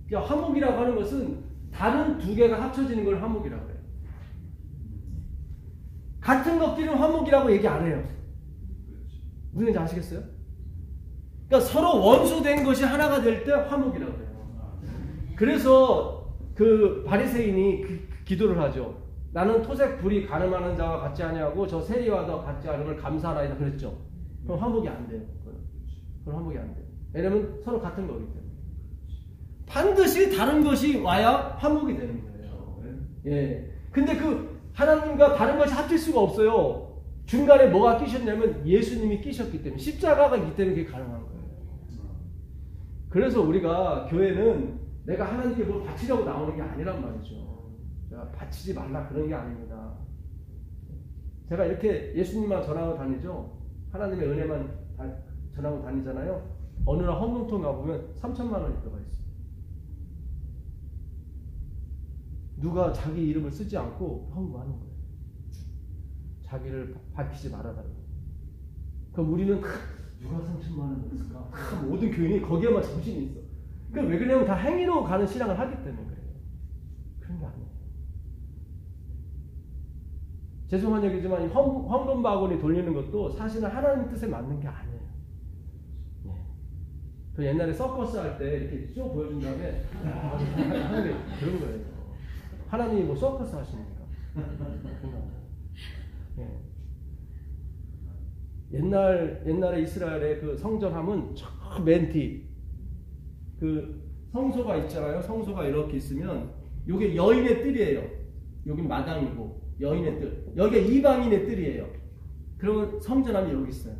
그러니까 화목이라고 하는 것은 다른 두 개가 합쳐지는 걸 화목이라고 해요. 같은 것끼리는 화목이라고 얘기 안 해요. 무슨 얘기인지 아시겠어요? 그러니까 서로 원소된 것이 하나가 될 때 화목이라고 해요. 그래서 그 바리새인이 기도를 하죠. 나는 토색 불이 가늠하는 자와 같지 아니하고 저 세리와도 같지 않음을 감사하나이다 그랬죠. 그럼 화목이 안 돼요. 그럼 화목이 안 돼요. 왜냐면 서로 같은 거기 때문에. 반드시 다른 것이 와야 화목이 되는 거예요. 예. 근데 그 하나님과 다른 것이 합칠 수가 없어요. 중간에 뭐가 끼셨냐면 예수님이 끼셨기 때문에 십자가가 있기 때문에 그게 가능한 거예요. 그래서 우리가 교회는 내가 하나님께 뭘 바치려고 나오는 게 아니란 말이죠. 내가 바치지 말라 그런 게 아닙니다. 제가 이렇게 예수님만 전하고 다니죠. 하나님의 은혜만 전하고 다니잖아요. 어느 날 헌금통 가보면 3천만 원이 들어가 있어요. 누가 자기 이름을 쓰지 않고 헌금하는 거예요. 자기를 밝히지 말아달라고. 그럼 우리는 누가 3천만 원을 쓸까? 모든 교인이 거기에만 정신이 있어. 그럼 왜 그러냐면 다 행위로 가는 신앙을 하기 때문에 그래요. 그런 게 아니에요. 죄송한 얘기지만 헌금 바구니 돌리는 것도 사실은 하나님 뜻에 맞는 게 아니에요. 네. 그 옛날에 서커스 할 때 이렇게 쭉 보여준 다음에 하는 게 그런 거예요. 하나님이 뭐 서커스 하십니까? 네. 옛날에 이스라엘의 그 성전함은 저 맨 뒤 그 성소가 있잖아요. 성소가 이렇게 있으면 요게 여인의 뜰이에요. 여긴 마당이고 여인의 뜰. 여기가 이방인의 뜰이에요. 그러면 성전함이 여기 있어요.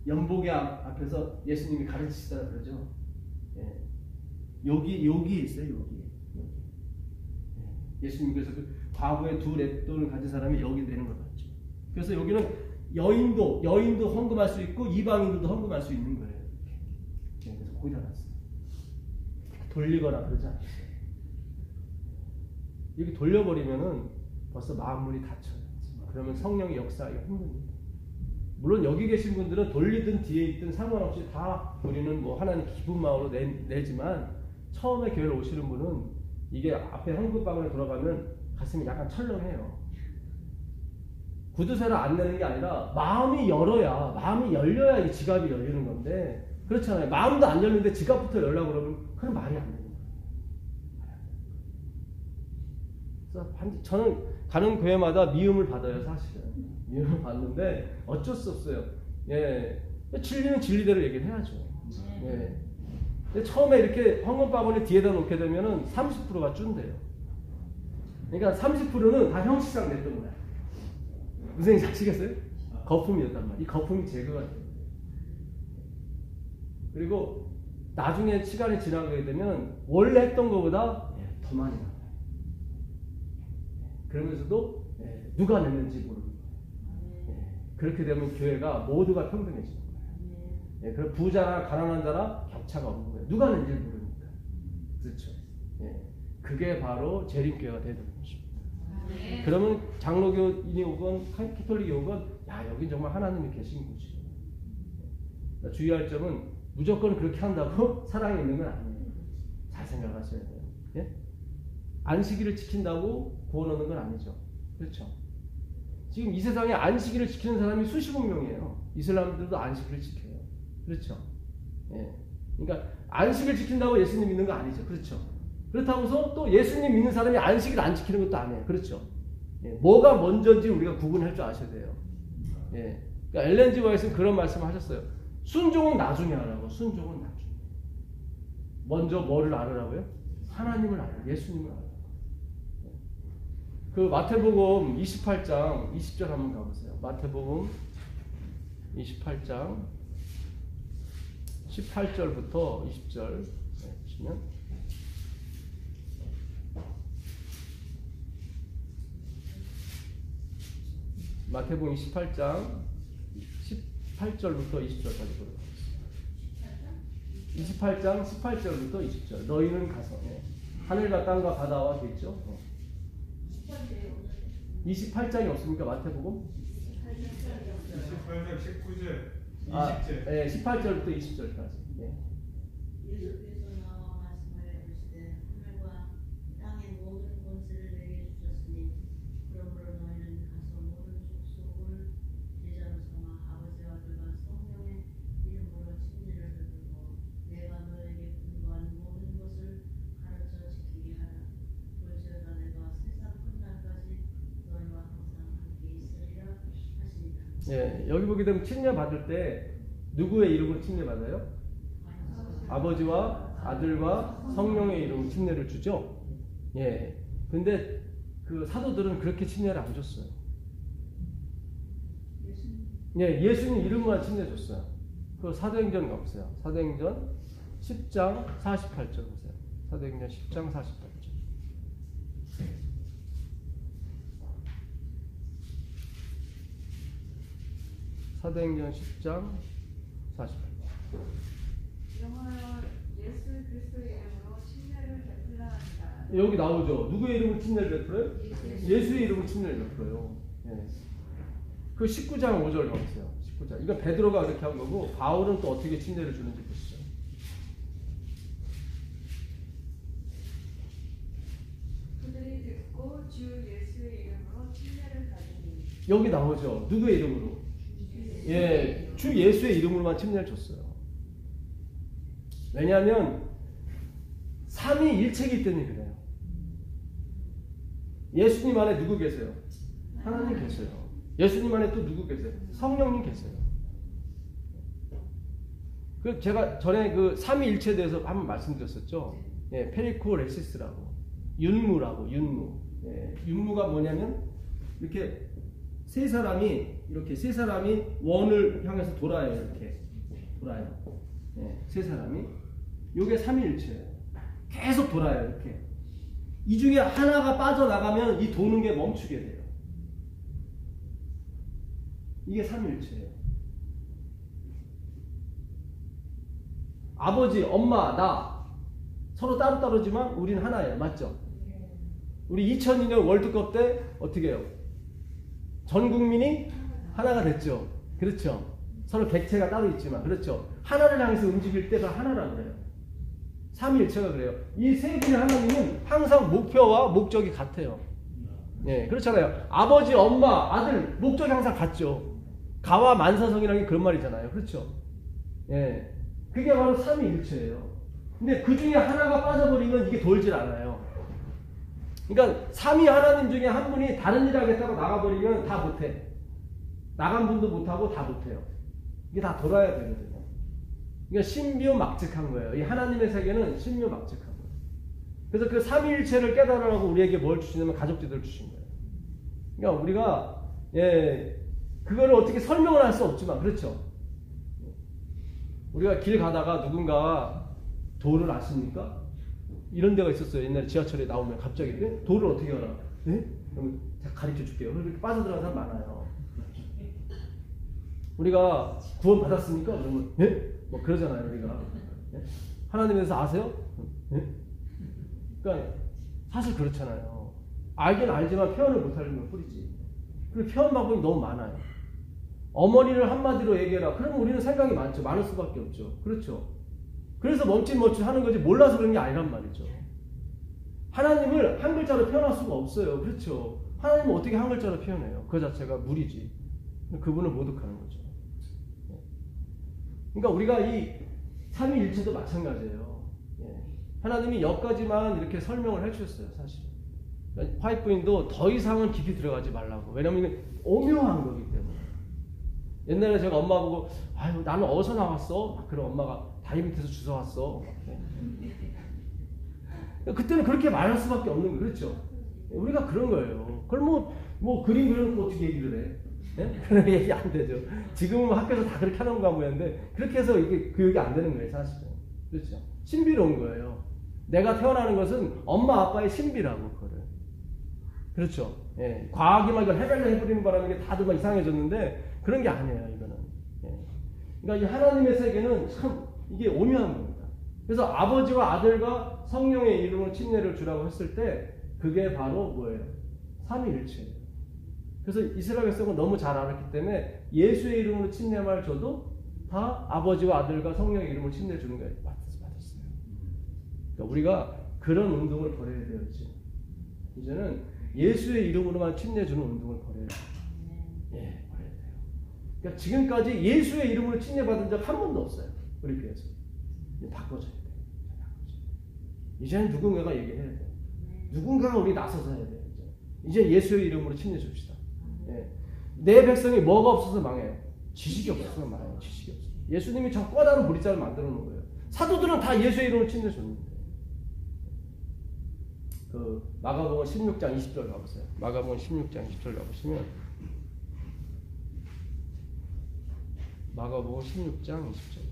연복의 앞에서 예수님이 가르치시다 그러죠. 예. 여기 있어요. 여기. 예. 예수님께서 그 과부의 두 랩돈을 가진 사람이 여기 되는 걸 봤죠. 그래서 여기는 여인도 헌금할 수 있고 이방인들도 헌금할 수 있는 거예요. 예. 그래서 거기다 놨어요. 돌리거나 그러지 않았어요. 여기 돌려버리면은 벌써 마음문이 닫혀요. 그러면 성령의 역사하기가 힘듭니다. 물론 여기 계신 분들은 돌리든 뒤에 있든 상관없이 다 우리는 뭐 하나님 기쁜 마음으로 내지만 처음에 교회를 오시는 분은 이게 앞에 헌금방에 돌아가면 가슴이 약간 철렁해요. 구두쇠를 안 내는 게 아니라 마음이 열려야 이 지갑이 열리는 건데 그렇잖아요. 마음도 안 열리는데 지갑부터 열려고 그러면 그건 말이 안 되는 거예요. 그래서 저는 가는 교회마다 미움을 받아요. 사실은 미움을 받는데 어쩔 수 없어요. 예, 진리는 진리대로 얘기를 해야죠. 예. 근데 처음에 이렇게 헌금바구니 뒤에다 놓게 되면은 30%가 준대요. 그러니까 30%는 다 형식상 냈던 거야. 무슨 얘기인지 아시겠어요? 거품이었단 말이야. 이 거품이 제거가 돼요. 그리고 나중에 시간이 지나게 되면 원래 했던 것보다 더 많이 나와요. 그러면서도 누가 냈는지 모르는 거예요. 그렇게 되면 교회가 모두가 평등해지는 거예요. 그럼 부자나 가난한 자나 격차가 없는 거예요. 누가 낸지 모르니까. 그렇죠. 그게 바로 재림교회가 되는 것입니다. 그러면 장로교인이 오건 카톨릭이 오건 야 여긴 정말 하나님이 계신 곳이에요. 그러니까 주의할 점은 무조건 그렇게 한다고 사랑이 있는 건 아니에요. 잘 생각하셔야 돼요. 예? 안식일을 지킨다고 구원 얻는 건 아니죠. 그렇죠. 지금 이 세상에 안식일을 지키는 사람이 수십억 명이에요. 이슬람들도 안식일을 지켜요. 그렇죠. 예. 그러니까 안식을 지킨다고 예수님 믿는 거 아니죠. 그렇죠. 그렇다고 해서 또 예수님 믿는 사람이 안식일 안 지키는 것도 아니에요. 그렇죠. 예. 뭐가 먼저인지 우리가 구분할 줄 아셔야 돼요. 예. 그러니까 엘렌 G. 화이트는 그런 말씀을 하셨어요. 순종은 나중에 하라고. 순종은 나중에. 먼저 뭐를 알으라고요? 하나님을 알아요. 예수님을 알아요. 그 마태복음 28장 20절 한번 가보세요. 마태복음 28장 18절부터 20절 보시면 마태복음 28장 18절부터 20절까지 보도록 하겠습니다. 28장 18절부터 20절. 너희는 가서 하늘과 땅과 바다와 되죠. 28장이 없습니까? 마태복음? 28장 19절, 20절. 아, 네, 18절부터 20절까지. 네. 예수께서 나와 말씀하여 이르시되 하늘과 땅의 모든 권세를 내게 주셨으니 그러므로 너희는 가서 모든 족속을 제자로 삼아 아버지와 아들과 성령의 이름으로 침례를 베풀고 내가 너에게 분부한 모든 것을 가르쳐 지키게 하라. 볼지어다 내가 세상 끝날까지 너희와 항상 함께 있으리라 하시니라. 예, 여기 보게 되면 침례 받을 때 누구의 이름으로 침례 받아요? 아버지와 아들과 성령의 이름으로 침례를 주죠. 예. 근데 그 사도들은 그렇게 침례를 안 줬어요. 예, 예수님 이름만 침례 줬어요. 그 사도행전 없어요. 사도행전 10장 48절 보세요. 사도행전 10장 48절. 사도행전 10장 48절. 영어로 예수 그리스도의 이름으로 침례를 베풀라 합니다. 여기 나오죠. 누구의 이름으로 침례를 베풀어요? 예수의 이름으로 침례를 베풀어요. 예. 그 19장 5절 나오세요. 19장. 이거 베드로가 그렇게 한 거고 바울은 또 어떻게 침례를 주는지 보시죠. 그들이 듣고 주 예수의 이름으로 침례를 받으니. 여기 나오죠. 누구의 이름으로? 예, 주 예수의 이름으로만 침례를 줬어요. 왜냐하면 삼위일체이기 때문에 그래요. 예수님 안에 누구 계세요? 하나님 계세요. 예수님 안에 또 누구 계세요? 성령님 계세요. 그 제가 전에 그 삼위일체에 대해서 한번 말씀드렸었죠. 예, 페리코레시스라고 윤무라고 윤무. 예, 윤무가 뭐냐면 이렇게 세 사람이 원을 향해서 돌아요. 이렇게 돌아요. 예, 세 사람이 요게 삼위일체예요. 계속 돌아요. 이렇게 이 중에 하나가 빠져나가면 이 도는 게 멈추게 돼요. 이게 삼위일체예요. 아버지, 엄마, 나 서로 따로따로지만 우린 하나예요. 맞죠? 우리 2002년 월드컵 때 어떻게 해요? 전 국민이 하나가 됐죠. 그렇죠? 서로 객체가 따로 있지만 그렇죠? 하나를 향해서 움직일 때가 하나라 그래요. 삼위일체가 그래요. 이 세 분의 하나님은 항상 목표와 목적이 같아요. 네, 그렇잖아요. 아버지, 엄마, 아들 목적이 항상 같죠. 가와 만사성이라는 게 그런 말이잖아요. 그렇죠? 예, 그게 바로 삼위일체예요. 근데 그 중에 하나가 빠져버리면 이게 돌질 않아요. 그러니까 삼위 하나님 중에 한 분이 다른 일 하겠다고 나가버리면 다 못해. 나간 분도 못하고 다 못해요. 이게 다 돌아야 되거든요. 그러니까 신묘막측한 거예요. 이 하나님의 세계는 신묘막측한 거예요. 그래서 그 삼위일체를 깨달으라고 우리에게 뭘 주시냐면 가족제도를 주신 거예요. 그러니까 우리가 그거를 어떻게 설명을 할 수 없지만 그렇죠. 우리가 길 가다가 누군가가 도를 아십니까? 이런 데가 있었어요. 옛날에 지하철에 나오면 갑자기 도를 어떻게 알아? 그러면 제가 가르쳐 줄게요. 그렇게 빠져들어가는 사람 많아요. 우리가 구원 받았습니까? 그러면 뭐 그러잖아요. 우리가 하나님에 대해서 아세요? 그러니까 사실 그렇잖아요. 알긴 알지만 표현을 못하는 건 뿐이지. 그리고 표현 방법이 너무 많아요. 어머니를 한마디로 얘기해라. 그러면 우리는 생각이 많죠. 많을 수밖에 없죠. 그렇죠. 그래서 멈칫멈칫 하는 거지 몰라서 그런 게 아니란 말이죠. 하나님을 한 글자로 표현할 수가 없어요. 그렇죠. 하나님은 어떻게 한 글자로 표현해요? 그 자체가 무리지. 그분을 모독하는 거죠. 그러니까 우리가 이 삼위일체도 마찬가지예요. 하나님이 여기까지만 이렇게 설명을 해주셨어요. 사실. 그러니까 화이트부인도 더 이상은 깊이 들어가지 말라고. 왜냐면 이게 오묘한 거기 때문에. 옛날에 제가 엄마 보고 아유 나는 어디서 나왔어? 그럼 엄마가 다리 밑에서 주워왔어. 그때는 그렇게 말할 수밖에 없는 거예요. 그렇죠? 우리가 그런 거예요. 그럼 뭐 그림 그려놓고 어떻게 얘기를 해? 그런 얘기 안 되죠. 지금은 학교에서 다 그렇게 하는 거 모양인데 그렇게 해서 이게 교육이 안 되는 거예요. 사실은. 그렇죠? 신비로운 거예요. 내가 태어나는 것은 엄마 아빠의 신비라고 그거를. 그렇죠? 과학이 막 이걸 해버리는 바람에 이게 다들 막 이상해졌는데 그런 게 아니에요. 이거는. 그러니까 이 하나님의 세계는 참 이게 오묘한 겁니다. 그래서 아버지와 아들과 성령의 이름으로 침례를 주라고 했을 때 그게 바로 뭐예요? 삼위일체예요. 그래서 이스라엘 백성은 너무 잘 알았기 때문에 예수의 이름으로 침례만 줘도 다 아버지와 아들과 성령의 이름으로 침례 주는 거예요. 받았어요. 그러니까 우리가 그런 운동을 벌여야 돼요. 이제는 예수의 이름으로만 침례 주는 운동을 벌여야 돼요. 벌여야 돼요. 그러니까 지금까지 예수의 이름으로 침례 받은 적 한 번도 없어요. 우리 교회에서. 바꿔줘야 돼요. 이제는 누군가가 얘기해야 돼요. 누군가가 우리 나서서 해야 돼요. 이제 예수의 이름으로 침례 줍시다. 내 백성이 뭐가 없어서 망해요? 지식이 없어서 망해요. 지식이 없어서. 예수님이 저 꼬다로 보리자를 만들어 놓은 거예요. 사도들은 다 예수의 이름으로 침례 줬는데. 그 마가복음 16장 20절 가보세요. 마가복음 16장 20절 가보시면 마가복음 16장 20절.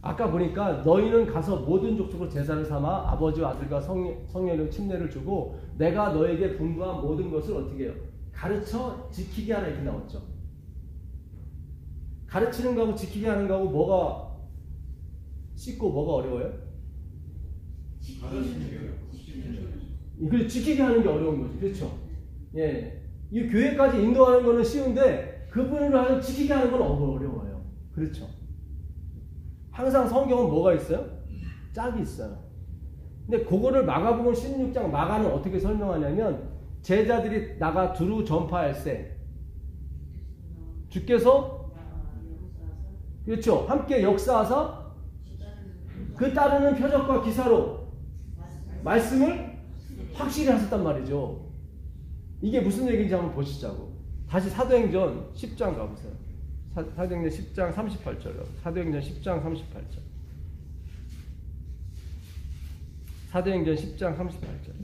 아까 보니까 너희는 가서 모든 족속으로 제사를 삼아 아버지와 아들과 성령의 침례를 주고 내가 너에게 분부한 모든 것을 어떻게 해요? 가르쳐 지키게 하라 이렇게 나왔죠. 가르치는 거하고 지키게 하는 거하고 뭐가 쉽고 뭐가 어려워요? 이걸 지키게 하는 게 어려운 거죠. 그렇죠? 이 교회까지 인도하는 거는 쉬운데 그분을 하여 지키게 하는 건 어려워요. 그렇죠? 항상 성경은 뭐가 있어요? 짝이 있어요. 근데 그거를 마가복음 16장 마가는 어떻게 설명하냐면 제자들이 나가 두루 전파할세 주께서 그렇죠. 함께 역사하사 그 따르는 표적과 기사로 말씀을 확실히 하셨단 말이죠. 이게 무슨 얘기인지 한번 보시자고. 다시 사도행전 10장 가보세요. 사도행전 10장 38절로. 사도행전 10장 38절. 사도행전 10장 38절.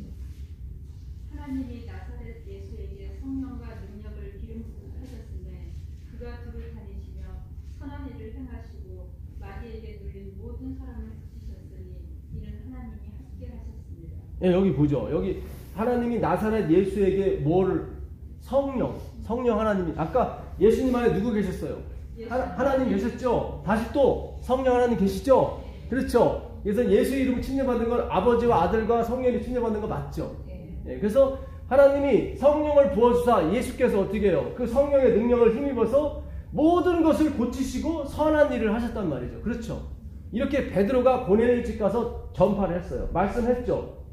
하나님이 나사렛 예수에게 성령과 능력을 기름 부으셨으며 그가 두루 다니시며 선한 일을 행하시고 마귀에게 눌린 모든 사람을 고치셨으니 이는 하나님이 함께 하셨습니다. 여기 보죠. 여기 하나님이 나사렛 예수에게 뭘 성령 하나님이 아까 예수님 안에 누구 계셨어요? 하나님 계셨죠? 다시 또 성령 하나님 계시죠? 그렇죠? 그래서 예수 이름 침례받은 건 아버지와 아들과 성령이 침례받는 거 맞죠? 그래서 하나님이 성령을 부어주사 예수께서 어떻게 해요? 그 성령의 능력을 힘입어서 모든 것을 고치시고 선한 일을 하셨단 말이죠. 그렇죠? 이렇게 베드로가 고넬료집 가서 전파를 했어요. 말씀했죠?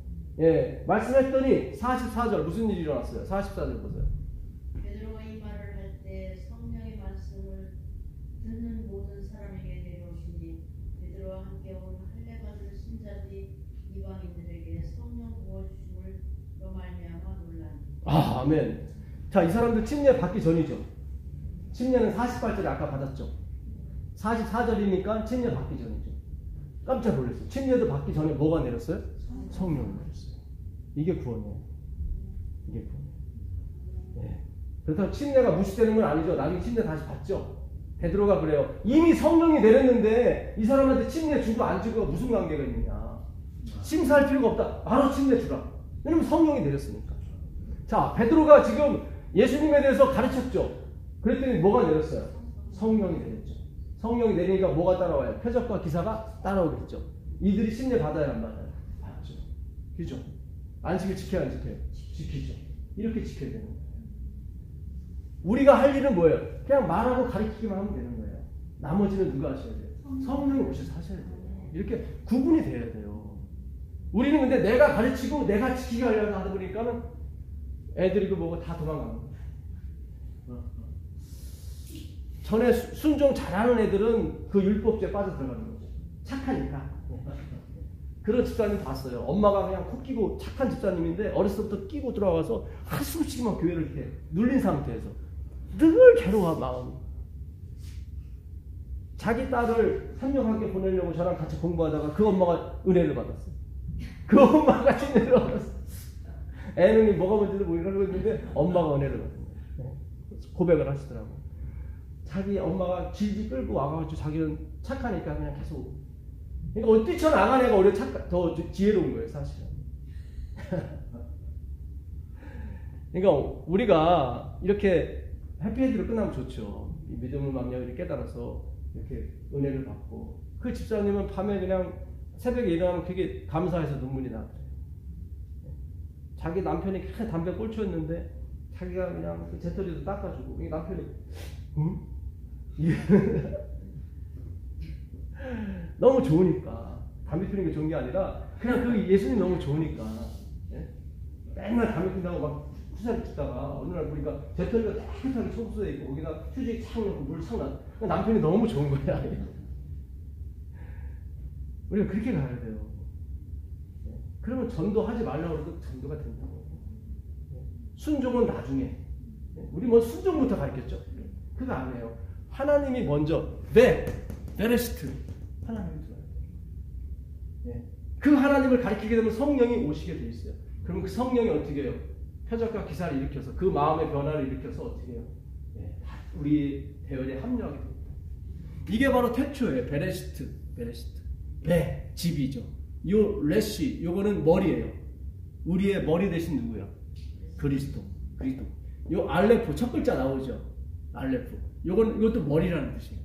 말씀했더니 44절 무슨 일이 일어났어요? 44절 보세요. 베드로가 이 말을 할 때 아멘. 자, 이 사람들 침례 받기 전이죠. 침례는 48절에 아까 받았죠. 44절이니까 침례 받기 전이죠. 깜짝 놀랐어요. 침례도 받기 전에 뭐가 내렸어요? 성령이 내렸어요. 이게 구원이에요. 이게 구원이에요. 네. 그렇다고 침례가 무시되는 건 아니죠. 나중에 침례 다시 받죠. 베드로가 그래요. 이미 성령이 내렸는데 이 사람한테 침례 주고 안 주고가 무슨 관계가 있느냐. 심사할 필요가 없다. 바로 침례 주라. 왜냐면 성령이 내렸으니까. 자, 베드로가 지금 예수님에 대해서 가르쳤죠. 그랬더니 뭐가 내렸어요? 성령이 내렸죠. 성령이 내리니까 뭐가 따라와요? 표적과 기사가 따라오겠죠. 이들이 침례 받아야 안 받아요? 받죠. 그죠? 안식을 지켜야 안 지켜요? 지키죠. 이렇게 지켜야 되는 거예요. 우리가 할 일은 뭐예요? 그냥 말하고 가르치기만 하면 되는 거예요. 나머지는 누가 하셔야 돼요? 성령이 오셔서 하셔야 돼요. 이렇게 구분이 돼야 돼요. 우리는 근데 내가 가르치고 내가 지키게 하려고 하다 보니까는 애들이고 뭐고 다 도망가는 거예요. 전에 순종 잘하는 애들은 그 율법죄에 빠져 들어가는 거죠. 착하니까. 그런 집사님 봤어요. 엄마가 그냥 코 끼고 착한 집사님인데 어렸을 때부터 끼고 들어와서 한숨씩만 교회를 이렇게 눌린 상태에서 늘 괴로워 마음이. 자기 딸을 산명하게 보내려고 저랑 같이 공부하다가 그 엄마가 은혜를 받았어요. 그 엄마가 은혜를 받았어요. 애는 뭐가 뭔지도 모르고 있는데 엄마가 은혜를 받았어요. 고백을 하시더라고요. 자기 엄마가 질질 끌고 와가지고 자기는 착하니까 그냥 계속. 그러니까 뛰쳐나간 애가 오히려 더 지혜로운 거예요, 사실은. 그러니까 우리가 이렇게 해피엔드로 끝나면 좋죠. 이 믿음을 망령을 깨달아서 이렇게 은혜를 받고. 그 집사님은 밤에 그냥 새벽에 일어나면 되게 감사해서 눈물이 나더래요. 자기 남편이 담배 꼴초였는데 자기가 그냥 그 재떨이도 닦아주고. 이 남편이 응? 너무 좋으니까. 담배 피우는 게 좋은 게 아니라 그냥 그 예수님 너무 좋으니까. 예? 맨날 담배 피운다고 막 후사를 듣다가 어느 날 보니까 재떨이가 깨끗하게 청소돼 있고 거기다 휴지 착 넣고 물 착 놔. 남편이 너무 좋은 거야. 우리가 그렇게 가야 돼요. 예? 그러면 전도하지 말라고 해도 전도가 된다고. 예? 순종은 나중에. 예? 우리 뭐 순종부터 가르쳤죠. 그거 안 해요. 하나님이 먼저 베레시트 하나님이 들어요. 예. 그 하나님을 가리키게 되면 성령이 오시게 돼 있어요. 그러면 그 성령이 어떻게 해요? 표적과 기사를 일으켜서 그 마음의 변화를 일으켜서 어떻게 해요? 예. 우리 대열에 합류하게 됩니다. 이게 바로 태초예요. 베레시트. 집이죠. 요 레시 요거는 머리예요. 우리의 머리 대신 누구야? 그리스도. 요 알레프 첫 글자 나오죠. 알레프. 이것도 머리라는 뜻이에요.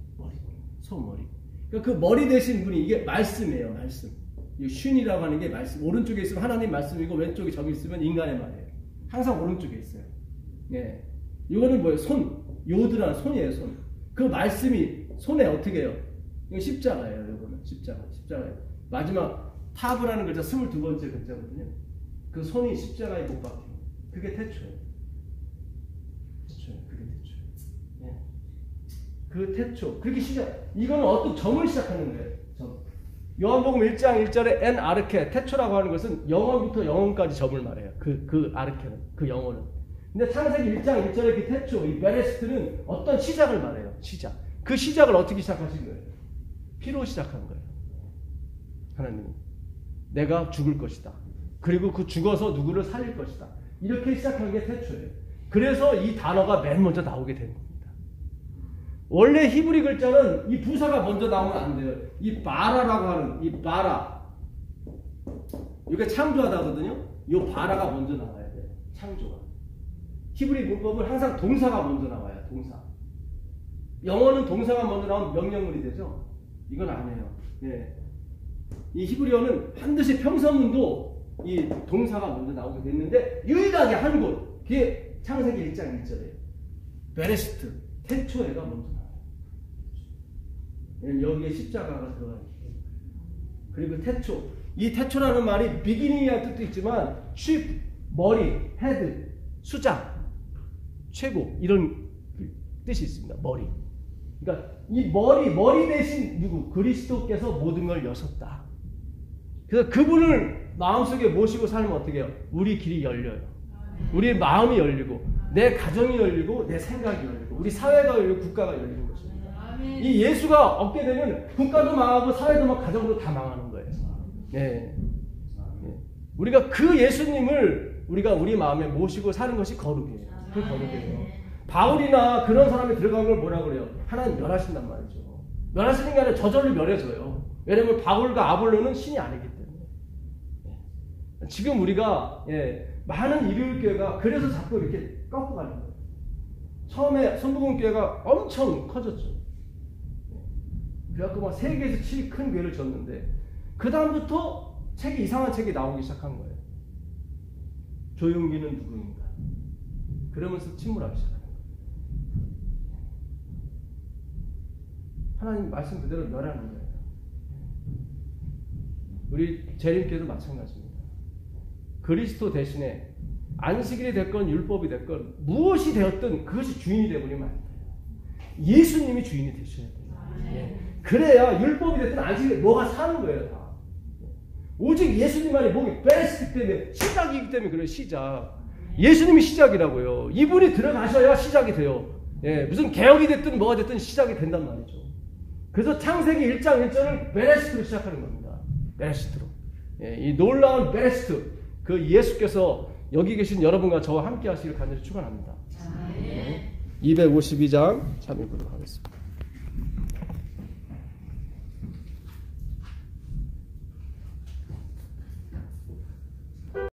손머리. 그러니까 그 머리 대신 분이 이게 말씀이에요. 말씀. 이 슌이라고 하는 게 말씀. 오른쪽에 있으면 하나님 말씀이고 왼쪽에 점이 있으면 인간의 말이에요. 항상 오른쪽에 있어요. 예. 이거는 뭐예요? 손. 요드라는 손이에요. 손. 그 말씀이 손에 어떻게 해요? 이거 십자가예요. 이거는 십자가예요. 마지막 타브라는 글자 22번째 글자거든요. 그 손이 십자가에 못 박혀요. 그게 태초예요. 그게 태초예요. 예. 그 태초. 그렇게 이거는 어떤 점을 시작하는 거예요. 점. 요한복음 1장 1절에 엔 아르케, 태초라고 하는 것은 영원부터 영원까지 점을 말해요. 그 아르케는, 그 영혼은. 근데 창세기 1장 1절의 그 태초, 이 베레스트는 어떤 시작을 말해요. 시작. 그 시작을 어떻게 시작하신 거예요? 피로 시작한 거예요. 하나님은. 내가 죽을 것이다. 그리고 그 죽어서 누구를 살릴 것이다. 이렇게 시작한 게 태초예요. 그래서 이 단어가 맨 먼저 나오게 된 겁니다. 원래 히브리 글자는 이 부사가 먼저 나오면 안 돼요. 이 바라라고 하는 이 바라. 이게 창조하다거든요. 이 바라가 먼저 나와야 돼요. 창조가. 히브리 문법은 항상 동사가 먼저 나와요. 동사. 영어는 동사가 먼저 나오면 명령문이 되죠. 이건 아니에요. 예. 이 히브리어는 반드시 평서문도 이 동사가 먼저 나오게 됐는데 유일하게 한 곳. 그게 창세기 1장 1절이에요. 베레시트. 태초에가 먼저 나와요. 여기에 십자가가 들어가는 거예요. 그리고 태초. 이 태초라는 말이 비기닝이라는 뜻도 있지만 chief, 머리, 헤드, 수장, 최고 이런 뜻이 있습니다. 머리. 그러니까 이 머리 대신 누구? 그리스도께서 모든 걸 여셨다. 그래서 그분을 마음속에 모시고 살면 어떻게 해요? 우리 길이 열려요. 우리의 마음이 열리고 내 가정이 열리고 내 생각이 열리고 우리 사회가 열리고 국가가 열리는 것입니다. 이 예수가 없게 되면 국가도 망하고 사회도 막 가정도 다 망하는 거예요. 예. 우리가 그 예수님을 우리가 우리 마음에 모시고 사는 것이 거룩이에요. 그 거룩이에요. 바울이나 그런 사람이 들어간 걸 뭐라 그래요? 하나님 멸하신단 말이죠. 멸하시는 게 아니라 저절로 멸해져요. 왜냐하면 바울과 아볼로는 신이 아니기 때문에. 지금 우리가 많은 일요일교회가 그래서 자꾸 이렇게 꺾어가는 거예요. 처음에 선부금교회가 엄청 커졌죠. 그래갖고 막 세계에서 제일 큰 교회를 졌는데 그 다음부터 이상한 책이 나오기 시작한 거예요. 조용기는 누구인가? 그러면서 침몰하기 시작하는 거예요. 하나님 말씀 그대로 멸하는 거예요. 우리 재림교회도 마찬가지입니다. 그리스도 대신에 안식일이 됐건 율법이 됐건 무엇이 되었든 그것이 주인이 되어버리면 안 돼요. 예수님이 주인이 되셔야 돼요. 그래야 율법이 됐든 안식일이 뭐가 사는 거예요. 다. 오직 예수님만이 목이 베스트 때문에 시작이기 때문에 그래요. 시작. 예수님이 시작이라고요. 이분이 들어가셔야 시작이 돼요. 무슨 개혁이 됐든 뭐가 됐든 시작이 된단 말이죠. 그래서 창세기 1장 1절을 베레스트로 시작하는 겁니다. 베레스트로. 이 놀라운 베레스트, 그 예수께서 여기 계신 여러분과 저와 함께 하시기를 간절히 축원합니다. 252장 참여하도록 하겠습니다.